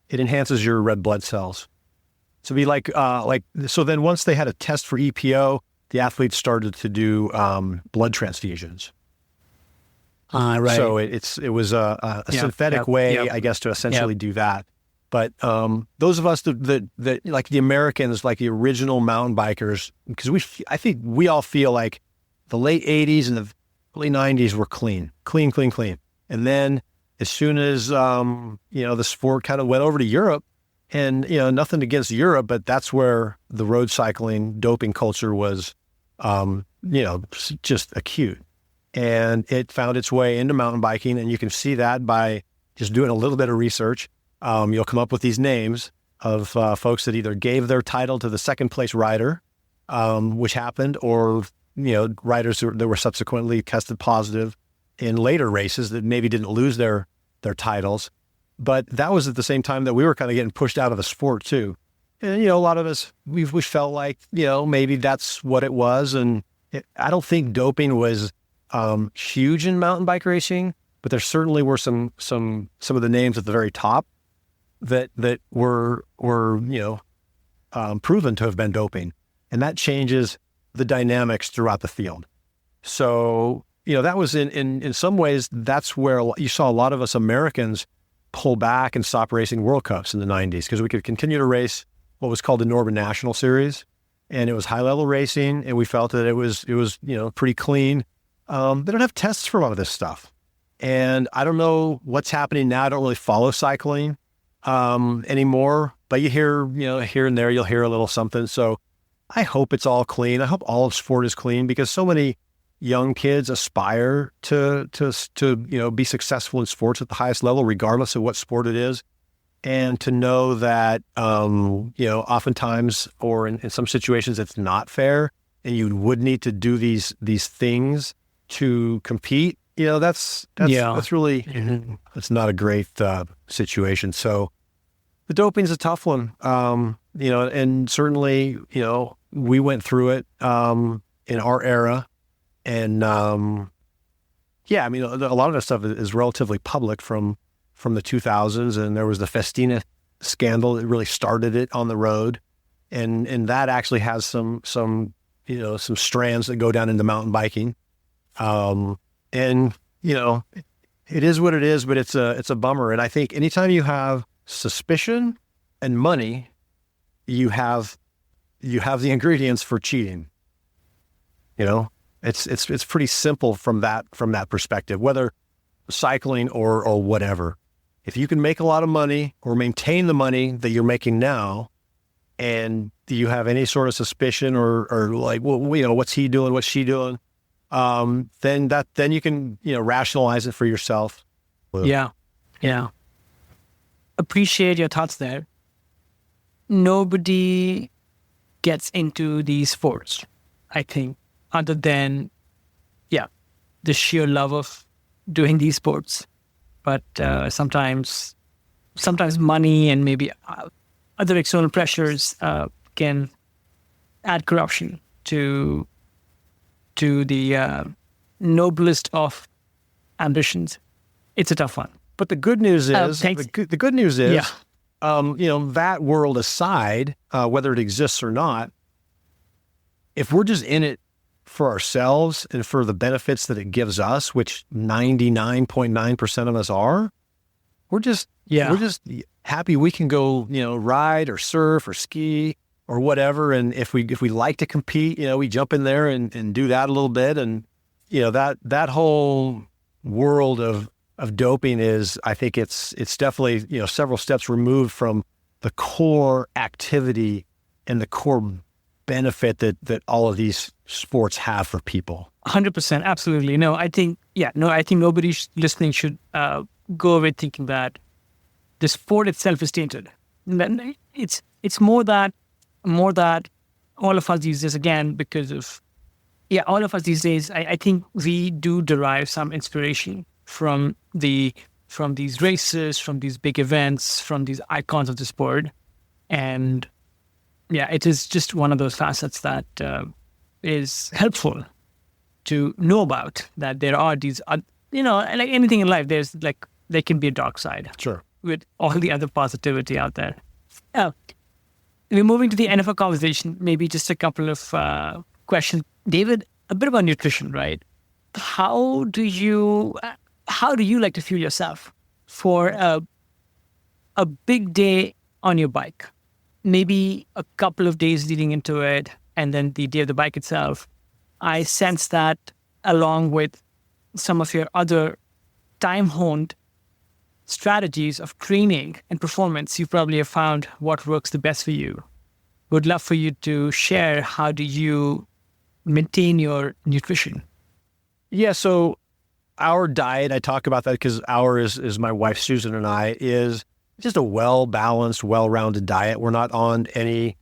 It enhances your red blood cells. So be so then once they had a test for EPO, the athletes started to do blood transfusions. Right. So it was a synthetic way, I guess, to essentially do that. But those of us that like the Americans, like the original mountain bikers, because I think we all feel like the late 80s and the early 90s were clean. And then as soon as, the sport kind of went over to Europe, and, nothing against Europe, but that's where the road cycling doping culture was, just acute. And it found its way into mountain biking. And you can see that by just doing a little bit of research. You'll come up with these names of folks that either gave their title to the second place rider, which happened, or, riders that were subsequently tested positive in later races that maybe didn't lose their titles. But that was at the same time that we were kind of getting pushed out of the sport too. And, a lot of us, we felt like, maybe that's what it was. And I don't think doping was huge in mountain bike racing, but there certainly were some of the names at the very top that were proven to have been doping. And that changes the dynamics throughout the field. So, that was in some ways, that's where you saw a lot of us Americans pull back and stop racing World Cups in the 90s, because we could continue to race what was called the Northern National Series. And it was high level racing. And we felt that it was pretty clean. They don't have tests for a lot of this stuff. And I don't know what's happening now. I don't really follow cycling anymore, but you hear, here and there, you'll hear a little something. So I hope it's all clean. I hope all of sport is clean, because so many young kids aspire to be successful in sports at the highest level, regardless of what sport it is. And to know that, oftentimes, or in some situations, it's not fair, and you would need to do these things to compete. That's really, it's not a great situation. So the doping's a tough one, and certainly, we went through it in our era. And a lot of that stuff is relatively public from the 2000s, and there was the Festina scandal that really started it on the road, and that actually has some strands that go down into mountain biking, it is what it is, but it's a bummer. And I think anytime you have suspicion and money, you have the ingredients for cheating. It's pretty simple from that perspective, whether cycling or whatever. If you can make a lot of money or maintain the money that you're making now, and you have any sort of suspicion or like, well, what's he doing, what's she doing, then you can rationalize it for yourself. Yeah. Appreciate your thoughts there. Nobody gets into these sports, I think, other than, the sheer love of doing these sports. But sometimes money and maybe other external pressures can add corruption to the noblest of ambitions. It's a tough one. But the good news is, the good news is, that world aside, whether it exists or not, if we're just in it for ourselves and for the benefits that it gives us, which 99.9% of us are, we're just happy we can go, ride or surf or ski or whatever. And if we like to compete, we jump in there and do that a little bit. And, that whole world of doping is, I think it's definitely, several steps removed from the core activity and the core benefit that all of these sports have for people. 100%, absolutely. I think nobody listening should go away thinking that the sport itself is tainted. It's more that all of us these days, again, because of all of us these days, I think we do derive some inspiration from these races, from these big events, from these icons of the sport, and it is just one of those facets that is helpful to know about, that there are these, like anything in life, there can be a dark side. Sure. With all the other positivity out there. We're moving to the end of our conversation, maybe just a couple of questions. David, a bit about nutrition, right? How do you like to fuel yourself for a big day on your bike, maybe a couple of days leading into it, and then the day of the bike itself, I sense that along with some of your other time honed strategies of training and performance, you probably have found what works the best for you. Would love for you to share how do you maintain your nutrition? Yeah, so our diet, I talk about that because our is my wife Susan and I, is just a well-balanced, well-rounded diet. We're not on any,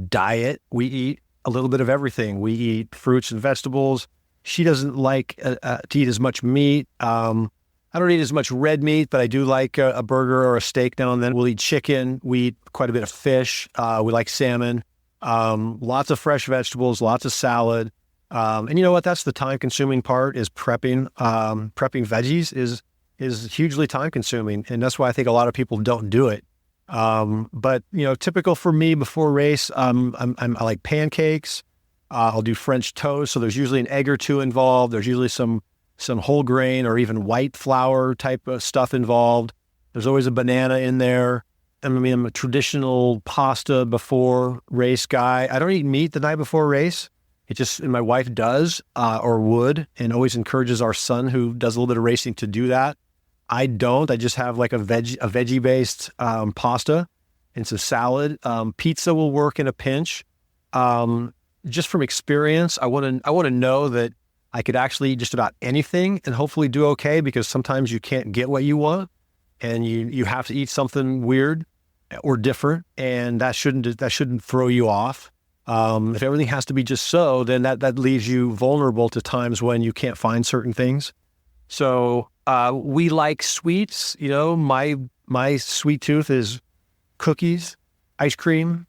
diet. We eat a little bit of everything. We eat fruits and vegetables. She doesn't like to eat as much meat. I don't eat as much red meat, but I do like a burger or a steak now and then. We'll eat chicken. We eat quite a bit of fish. We like salmon. Lots of fresh vegetables, lots of salad. And you know what? That's the time-consuming part, is prepping. Prepping veggies is hugely time-consuming, and that's why I think a lot of people don't do it. But typical for me before race, I like pancakes. I'll do French toast, so there's usually an egg or two involved. There's usually some whole grain or even white flour type of stuff involved. There's always a banana in there. I'm a traditional pasta before race guy. I don't eat meat the night before race. And my wife does, or would, and always encourages our son, who does a little bit of racing, to do that. I don't. I just have like a veggie-based pasta and some salad. Pizza will work in a pinch. Just from experience, I want to know that I could actually eat just about anything and hopefully do okay, because sometimes you can't get what you want, and you have to eat something weird or different, and that shouldn't throw you off. If everything has to be just so, then that leaves you vulnerable to times when you can't find certain things. So we like sweets. My sweet tooth is cookies, ice cream,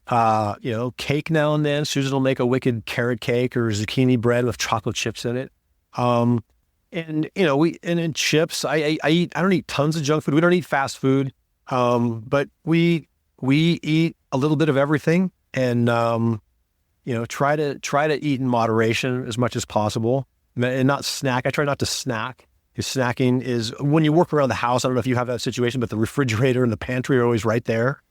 cake now and then. Susan will make a wicked carrot cake or zucchini bread with chocolate chips in it. And then chips. I don't eat tons of junk food. We don't eat fast food. But we eat a little bit of everything. And, try to eat in moderation as much as possible, and not snack. I try not to snack, because snacking is, when you work around the house, I don't know if you have that situation, but the refrigerator and the pantry are always right there.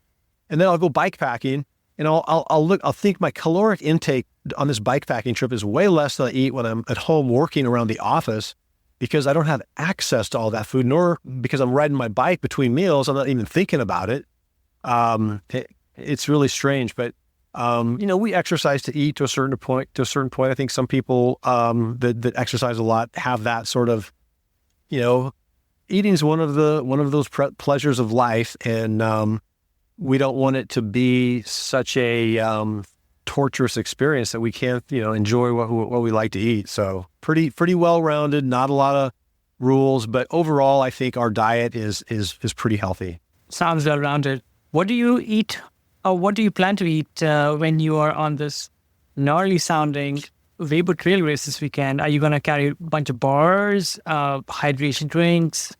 And then I'll go bike packing, and I'll think my caloric intake on this bike packing trip is way less than I eat when I'm at home working around the office, because I don't have access to all that food, nor because I'm riding my bike between meals, I'm not even thinking about it. It's really strange, but we exercise to eat to a certain point. I think some people that exercise a lot have that sort of, eating is one of those pleasures of life, and we don't want it to be such a torturous experience that we can't, enjoy what we like to eat. So pretty well rounded, not a lot of rules, but overall, I think our diet is pretty healthy. Sounds well rounded. What do you eat? What do you plan to eat when you are on this gnarly sounding Leadville Trail race this weekend? Are you going to carry a bunch of bars, hydration drinks?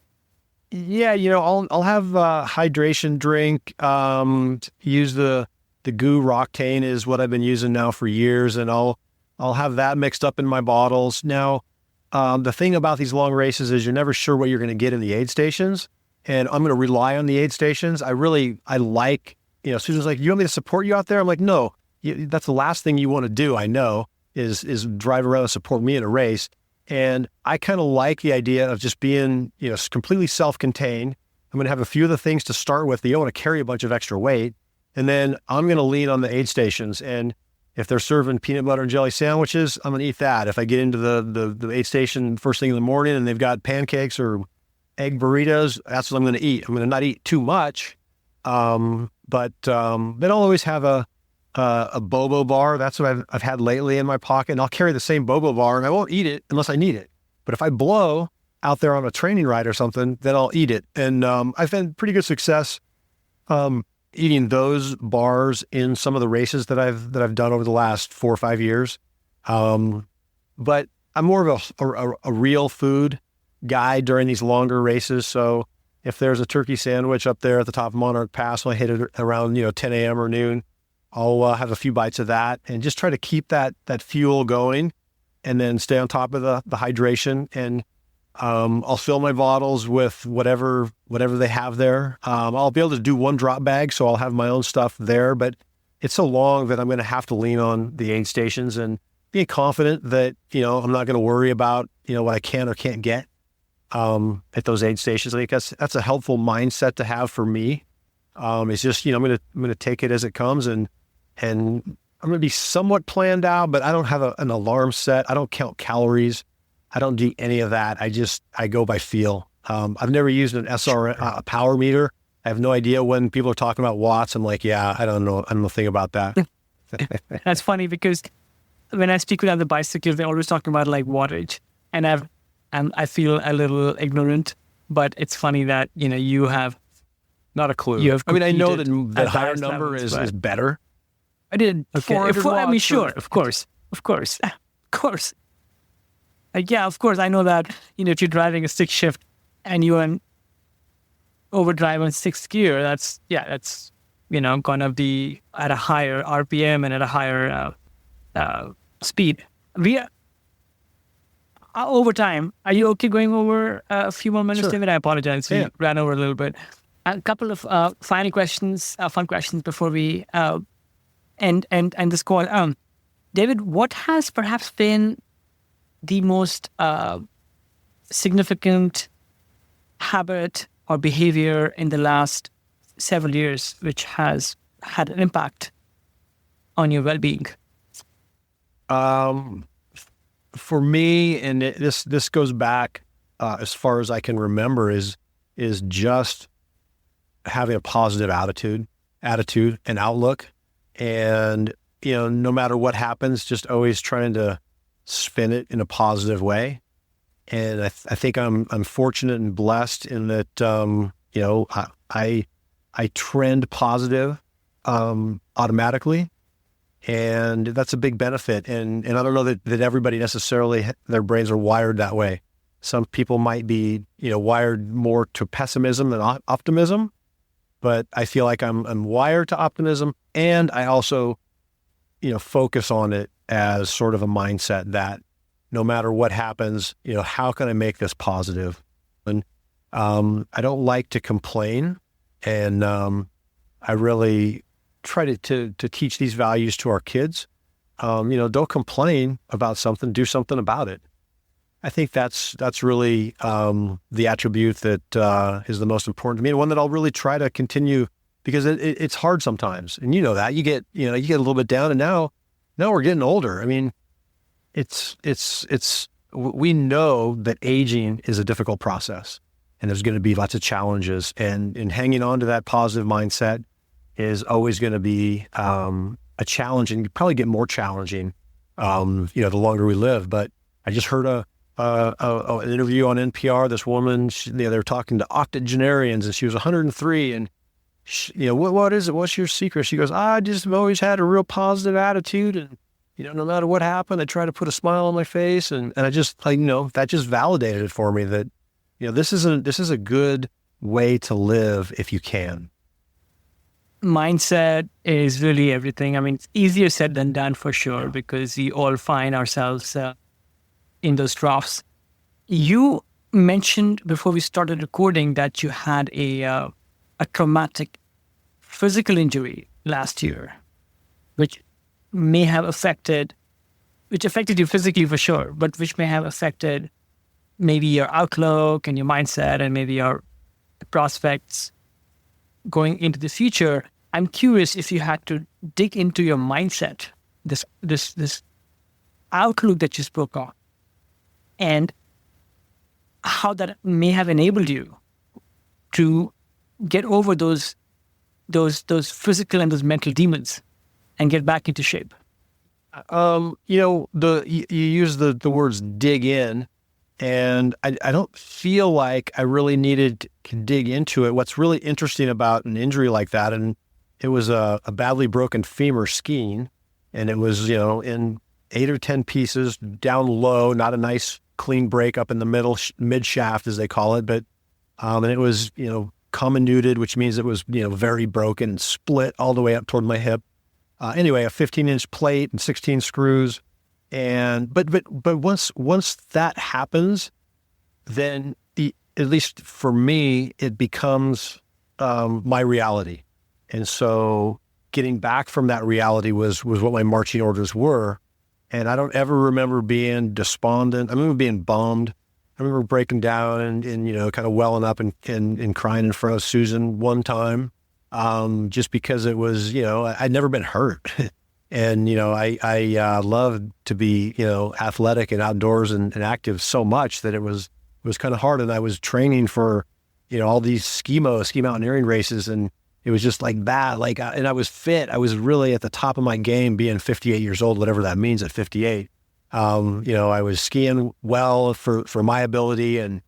Yeah, I'll have a hydration drink. Use the Goo Roctane is what I've been using now for years, and I'll have that mixed up in my bottles. Now, the thing about these long races is you're never sure what you're going to get in the aid stations, and I'm going to rely on the aid stations. I like. Susan's like, you want me to support you out there? I'm like, no, that's the last thing you want to do. I know is drive around and support me in a race. And I kind of like the idea of just being, completely self-contained. I'm going to have a few of the things to start with. You don't want to carry a bunch of extra weight. And then I'm going to lean on the aid stations. And if they're serving peanut butter and jelly sandwiches, I'm going to eat that. If I get into the aid station first thing in the morning and they've got pancakes or egg burritos, that's what I'm going to eat. I'm going to not eat too much. But then I'll always have a Bobo bar. That's what I've had lately in my pocket. And I'll carry the same Bobo bar, and I won't eat it unless I need it. But if I blow out there on a training ride or something, then I'll eat it. And I've had pretty good success eating those bars in some of the races that I've done over the last 4 or 5 years. But I'm more of a real food guy during these longer races. So if there's a turkey sandwich up there at the top of Monarch Pass, when I hit it around 10 a.m. or noon, I'll have a few bites of that and just try to keep that fuel going, and then stay on top of the hydration. And I'll fill my bottles with whatever they have there. I'll be able to do one drop bag, so I'll have my own stuff there, but it's so long that I'm going to have to lean on the aid stations and be confident that, I'm not going to worry about, what I can or can't get at those aid stations. I think that's a helpful mindset to have for me. It's just, I'm going to take it as it comes, and I'm going to be somewhat planned out, but I don't have an alarm set. I don't count calories. I don't do any of that. I go by feel. I've never used an SR power meter. I have no idea when people are talking about watts. I'm like, yeah, I don't know. I don't know a thing about that. That's funny because when I speak with other bicyclists, they're always talking about like wattage, and I feel a little ignorant, but it's funny that, you have not a clue. You have I mean, I know that at higher highest number levels, is better. I did. Okay. 400 I mean, watts sure, of course. Yeah, of course. I know that, if you're driving a stick shift and you're overdrive on sixth gear, that's gonna be at a higher RPM and at a higher speed. Over time, are you okay going over a few more minutes, Sure. David? I apologize. We Yeah. ran over a little bit. A couple of final questions, fun questions before we end this call. David, what has perhaps been the most significant habit or behavior in the last several years which has had an impact on your well-being? For me, and this goes back as far as I can remember, is just having a positive attitude and outlook, and no matter what happens, just always trying to spin it in a positive way. And I think I'm fortunate and blessed in that I trend positive automatically. And that's a big benefit. And I don't know that everybody necessarily, their brains are wired that way. Some people might be, wired more to pessimism than optimism, but I feel like I'm wired to optimism. And I also, focus on it as sort of a mindset that no matter what happens, how can I make this positive? And I don't like to complain. And I really try to teach these values to our kids. Don't complain about something, do something about it. I think that's really the attribute that is the most important to me, and one that I'll really try to continue, because it's hard sometimes. And that you get a little bit down, and now we're getting older. I mean, we know that aging is a difficult process, and there's going to be lots of challenges, and hanging on to that positive mindset is always going to be a challenge, and you probably get more challenging, the longer we live. But I just heard an interview on NPR. This woman, they were talking to octogenarians, and she was 103, and what is it? What's your secret? She goes, I just have always had a real positive attitude, and no matter what happened, I try to put a smile on my face, and I just that just validated it for me that this is a good way to live if you can. Mindset is really everything. I mean, it's easier said than done for sure, because we all find ourselves in those troughs. You mentioned before we started recording that you had a traumatic physical injury last year, which affected you physically for sure, but which may have affected maybe your outlook and your mindset and maybe your prospects going into the future. I'm curious if you had to dig into your mindset, this outlook that you spoke of, and how that may have enabled you to get over those physical and those mental demons and get back into shape. You use the words dig in, and I don't feel like I really needed to dig into it. What's really interesting about an injury like that, and it was a badly broken femur skiing, and it was, in 8 or 10 pieces down low, not a nice clean break up in the middle, mid shaft as they call it, but and it was, comminuted, which means it was, very broken and split all the way up toward my hip. Anyway, a 15-inch plate and 16 screws. And but once that happens, then at least for me, it becomes my reality. And so getting back from that reality was what my marching orders were. And I don't ever remember being despondent. I remember being bummed. I remember breaking down and you know, kind of welling up and crying in front of Susan one time, just because it was, you know, I'd never been hurt. And, you know, I loved to be, you know, athletic and outdoors and active so much that it was kind of hard. And I was training for, you know, all these ski mountaineering races. And it was just like that, and I was fit. I was really at the top of my game being 58 years old, whatever that means at 58. You know, I was skiing well for my ability and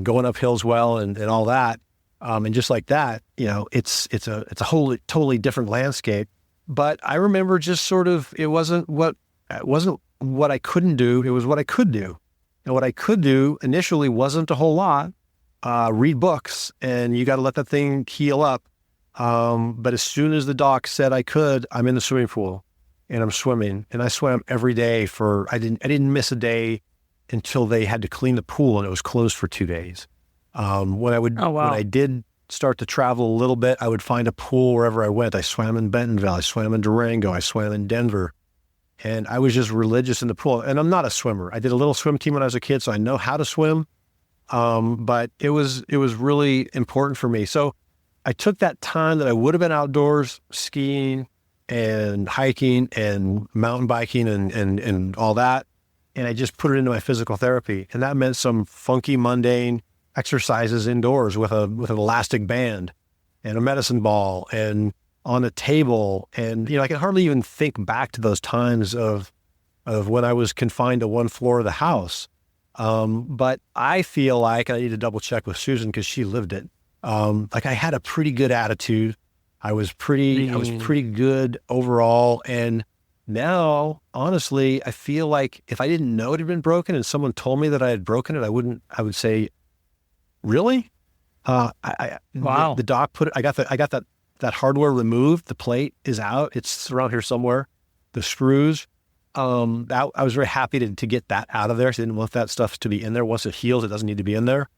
going up hills well and all that. And just like that, you know, it's a totally different landscape. But I remember just sort of, it wasn't what I couldn't do. It was what I could do. And what I could do initially wasn't a whole lot. Read books, and you got to let that thing heal up. But as soon as the doc said I could, I'm in the swimming pool and I'm swimming, and I swam every day I didn't miss a day until they had to clean the pool and it was closed for 2 days. When I did start to travel a little bit, I would find a pool wherever I went. I swam in Bentonville, I swam in Durango, I swam in Denver, and I was just religious in the pool. And I'm not a swimmer. I did a little swim team when I was a kid, so I know how to swim. But it was really important for me. So I took that time that I would have been outdoors skiing and hiking and mountain biking and all that, and I just put it into my physical therapy. And that meant some funky, mundane exercises indoors with an elastic band and a medicine ball and on a table. And, you know, I can hardly even think back to those times of when I was confined to one floor of the house. But I feel like I need to double check with Susan because she lived it. Like I had a pretty good attitude. I was pretty good overall. And now, honestly, I feel like if I didn't know it had been broken and someone told me that I had broken it, I would say, really? Wow. The doc put it, I got that hardware removed. The plate is out. It's around here somewhere. The screws. I was very happy to get that out of there. So I didn't want that stuff to be in there. Once it heals, it doesn't need to be in there.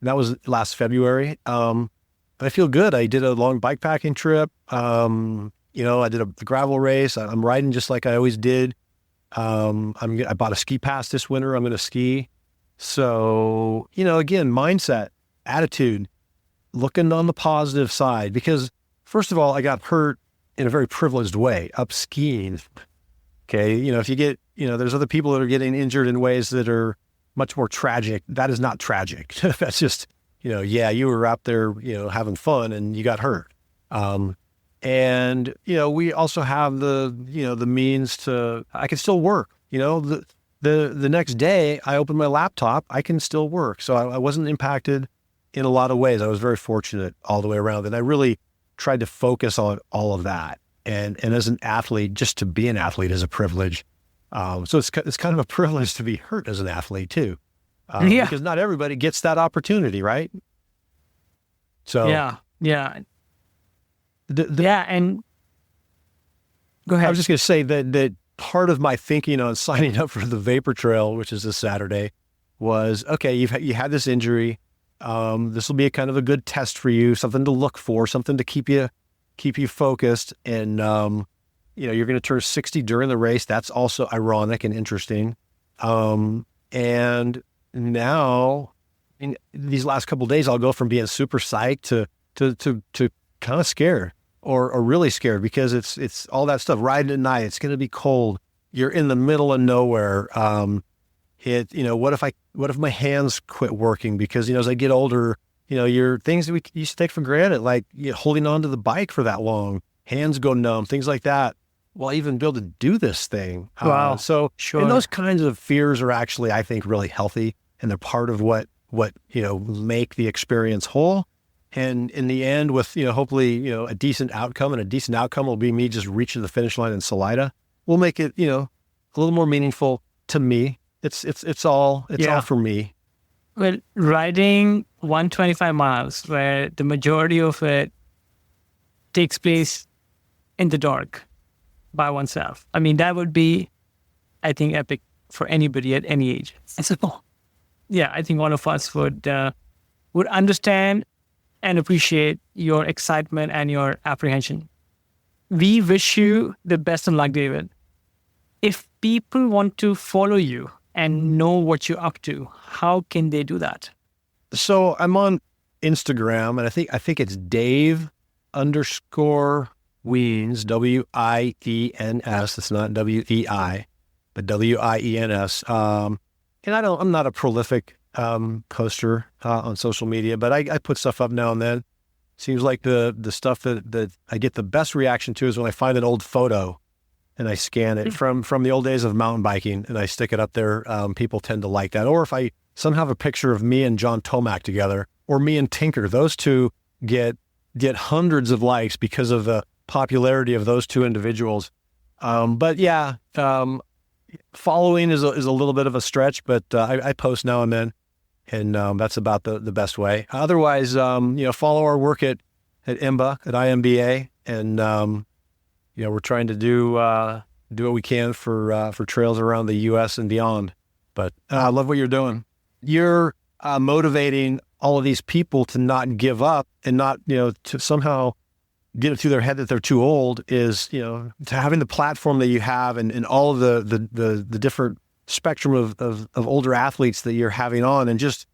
And that was last February. But I feel good. I did a long bikepacking trip. You know, I did the gravel race. I'm riding just like I always did. I bought a ski pass this winter. I'm going to ski. So, you know, again, mindset, attitude, looking on the positive side, because first of all, I got hurt in a very privileged way up skiing. Okay. You know, if you get, you know, there's other people that are getting injured in ways that are much more tragic. That is not tragic. That's just, you know, yeah, you were out there, you know, having fun and you got hurt. And, you know, we also have the means to, I can still work, you know, the next day I opened my laptop, I can still work. So I wasn't impacted in a lot of ways. I was very fortunate all the way around. And I really tried to focus on all of that. And as an athlete, just to be an athlete is a privilege. So it's kind of a privilege to be hurt as an athlete too. Because not everybody gets that opportunity, right? So yeah. And go ahead. I was just going to say that part of my thinking on signing up for the Vapor Trail, which is this Saturday, was, okay, you had this injury. This will be a kind of a good test for you, something to look for, something to keep you focused. And, you know, you're going to turn 60 during the race. That's also ironic and interesting. And now in these last couple of days, I'll go from being super psyched to kind of scared or really scared, because it's all that stuff. Riding at night, it's going to be cold. You're in the middle of nowhere. You know, what if my hands quit working? Because, you know, as I get older, you know, your things that we used to take for granted, like, you know, holding on to the bike for that long, hands go numb, things like that. Will I even be able to do this thing? Wow. So, sure. And those kinds of fears are actually, I think, really healthy, and they're part of what, you know, make the experience whole. And in the end, with, you know, hopefully, you know, a decent outcome, and a decent outcome will be me just reaching the finish line in Salida. We'll make it, you know, a little more meaningful to me. It's all for me. Well, riding 125 miles, where the majority of it takes place in the dark by oneself. I mean, that would be, I think, epic for anybody at any age. yeah, I think all of us would understand and appreciate your excitement and your apprehension. We wish you the best of luck, David. If people want to follow you and know what you're up to, how can they do that? So I'm on Instagram, and I think it's Dave _ Wiens, Wiens. It's not WEI, but WIENS. And I'm not a prolific poster on social media, but I put stuff up now and then. Seems like the stuff that I get the best reaction to is when I find an old photo and I scan it from the old days of mountain biking and I stick it up there. People tend to like that. Or if I somehow have a picture of me and John Tomac together, or me and Tinker, those two get hundreds of likes because of the popularity of those two individuals. But yeah, following is a little bit of a stretch, but I post now and then, and that's about the best way. Otherwise, follow our work at IMBA, and we're trying to do what we can for trails around the U.S. and beyond. But I love what you're doing. You're motivating all of these people to not give up and not, to somehow get it through their head that they're too old, is, to having the platform that you have and all of the different spectrum of older athletes that you're having on, and just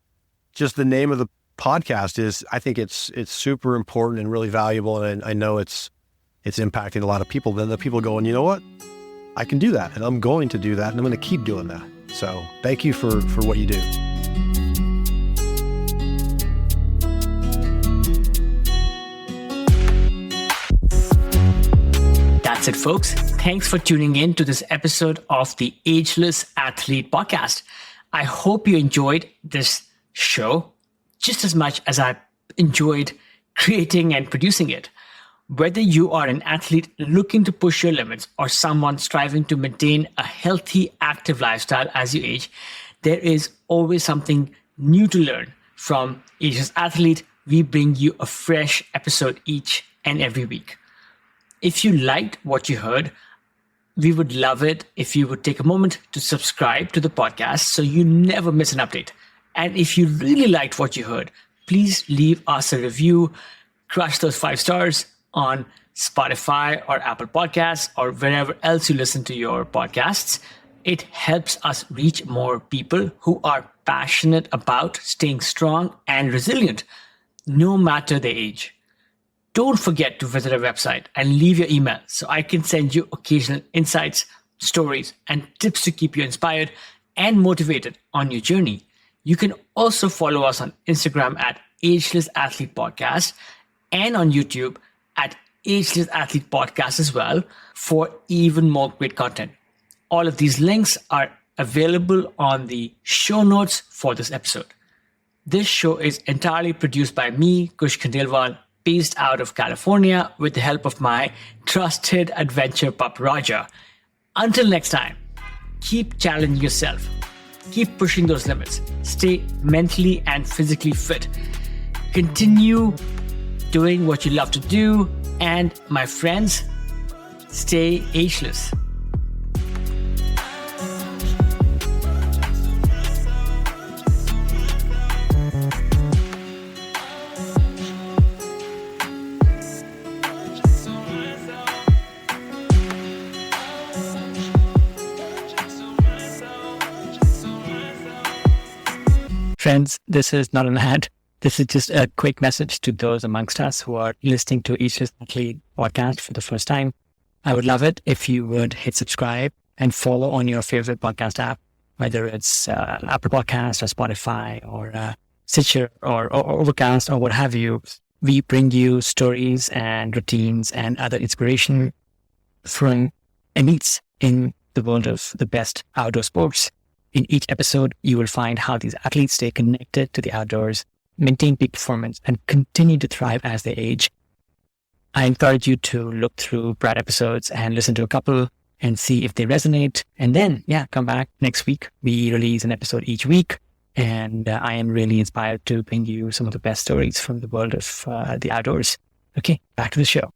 the name of the podcast is, I think it's super important and really valuable. And I know it's impacting a lot of people. Then the people going, you know what, I can do that, and I'm going to do that, and I'm going to keep doing that. So thank you for what you do. That's it, folks. Thanks for tuning in to this episode of the Ageless Athlete Podcast. I hope you enjoyed this show just as much as I enjoyed creating and producing it. Whether you are an athlete looking to push your limits or someone striving to maintain a healthy, active lifestyle as you age, there is always something new to learn. From Ageless Athlete, we bring you a fresh episode each and every week. If you liked what you heard, we would love it if you would take a moment to subscribe to the podcast so you never miss an update. And if you really liked what you heard, please leave us a review, crush those 5 stars on Spotify or Apple Podcasts or wherever else you listen to your podcasts. It helps us reach more people who are passionate about staying strong and resilient, no matter their age. Don't forget to visit our website and leave your email so I can send you occasional insights, stories, and tips to keep you inspired and motivated on your journey. You can also follow us on Instagram at Ageless Athlete Podcast and on YouTube at Ageless Athlete Podcast as well for even more great content. All of these links are available on the show notes for this episode. This show is entirely produced by me, Kush Khandelwal, based out of California with the help of my trusted adventure pup, Roger. Until next time, keep challenging yourself. Keep pushing those limits. Stay mentally and physically fit. Continue doing what you love to do. And my friends, stay ageless. Friends, this is not an ad. This is just a quick message to those amongst us who are listening to Ageless Athlete podcast for the first time. I would love it if you would hit subscribe and follow on your favorite podcast app, whether it's Apple Podcast or Spotify or Stitcher or Overcast or what have you. We bring you stories and routines and other inspiration from elites in the world of the best outdoor sports. In each episode, you will find how these athletes stay connected to the outdoors, maintain peak performance, and continue to thrive as they age. I encourage you to look through prior episodes and listen to a couple and see if they resonate. And then, come back next week. We release an episode each week. And I am really inspired to bring you some of the best stories from the world of the outdoors. Okay, back to the show.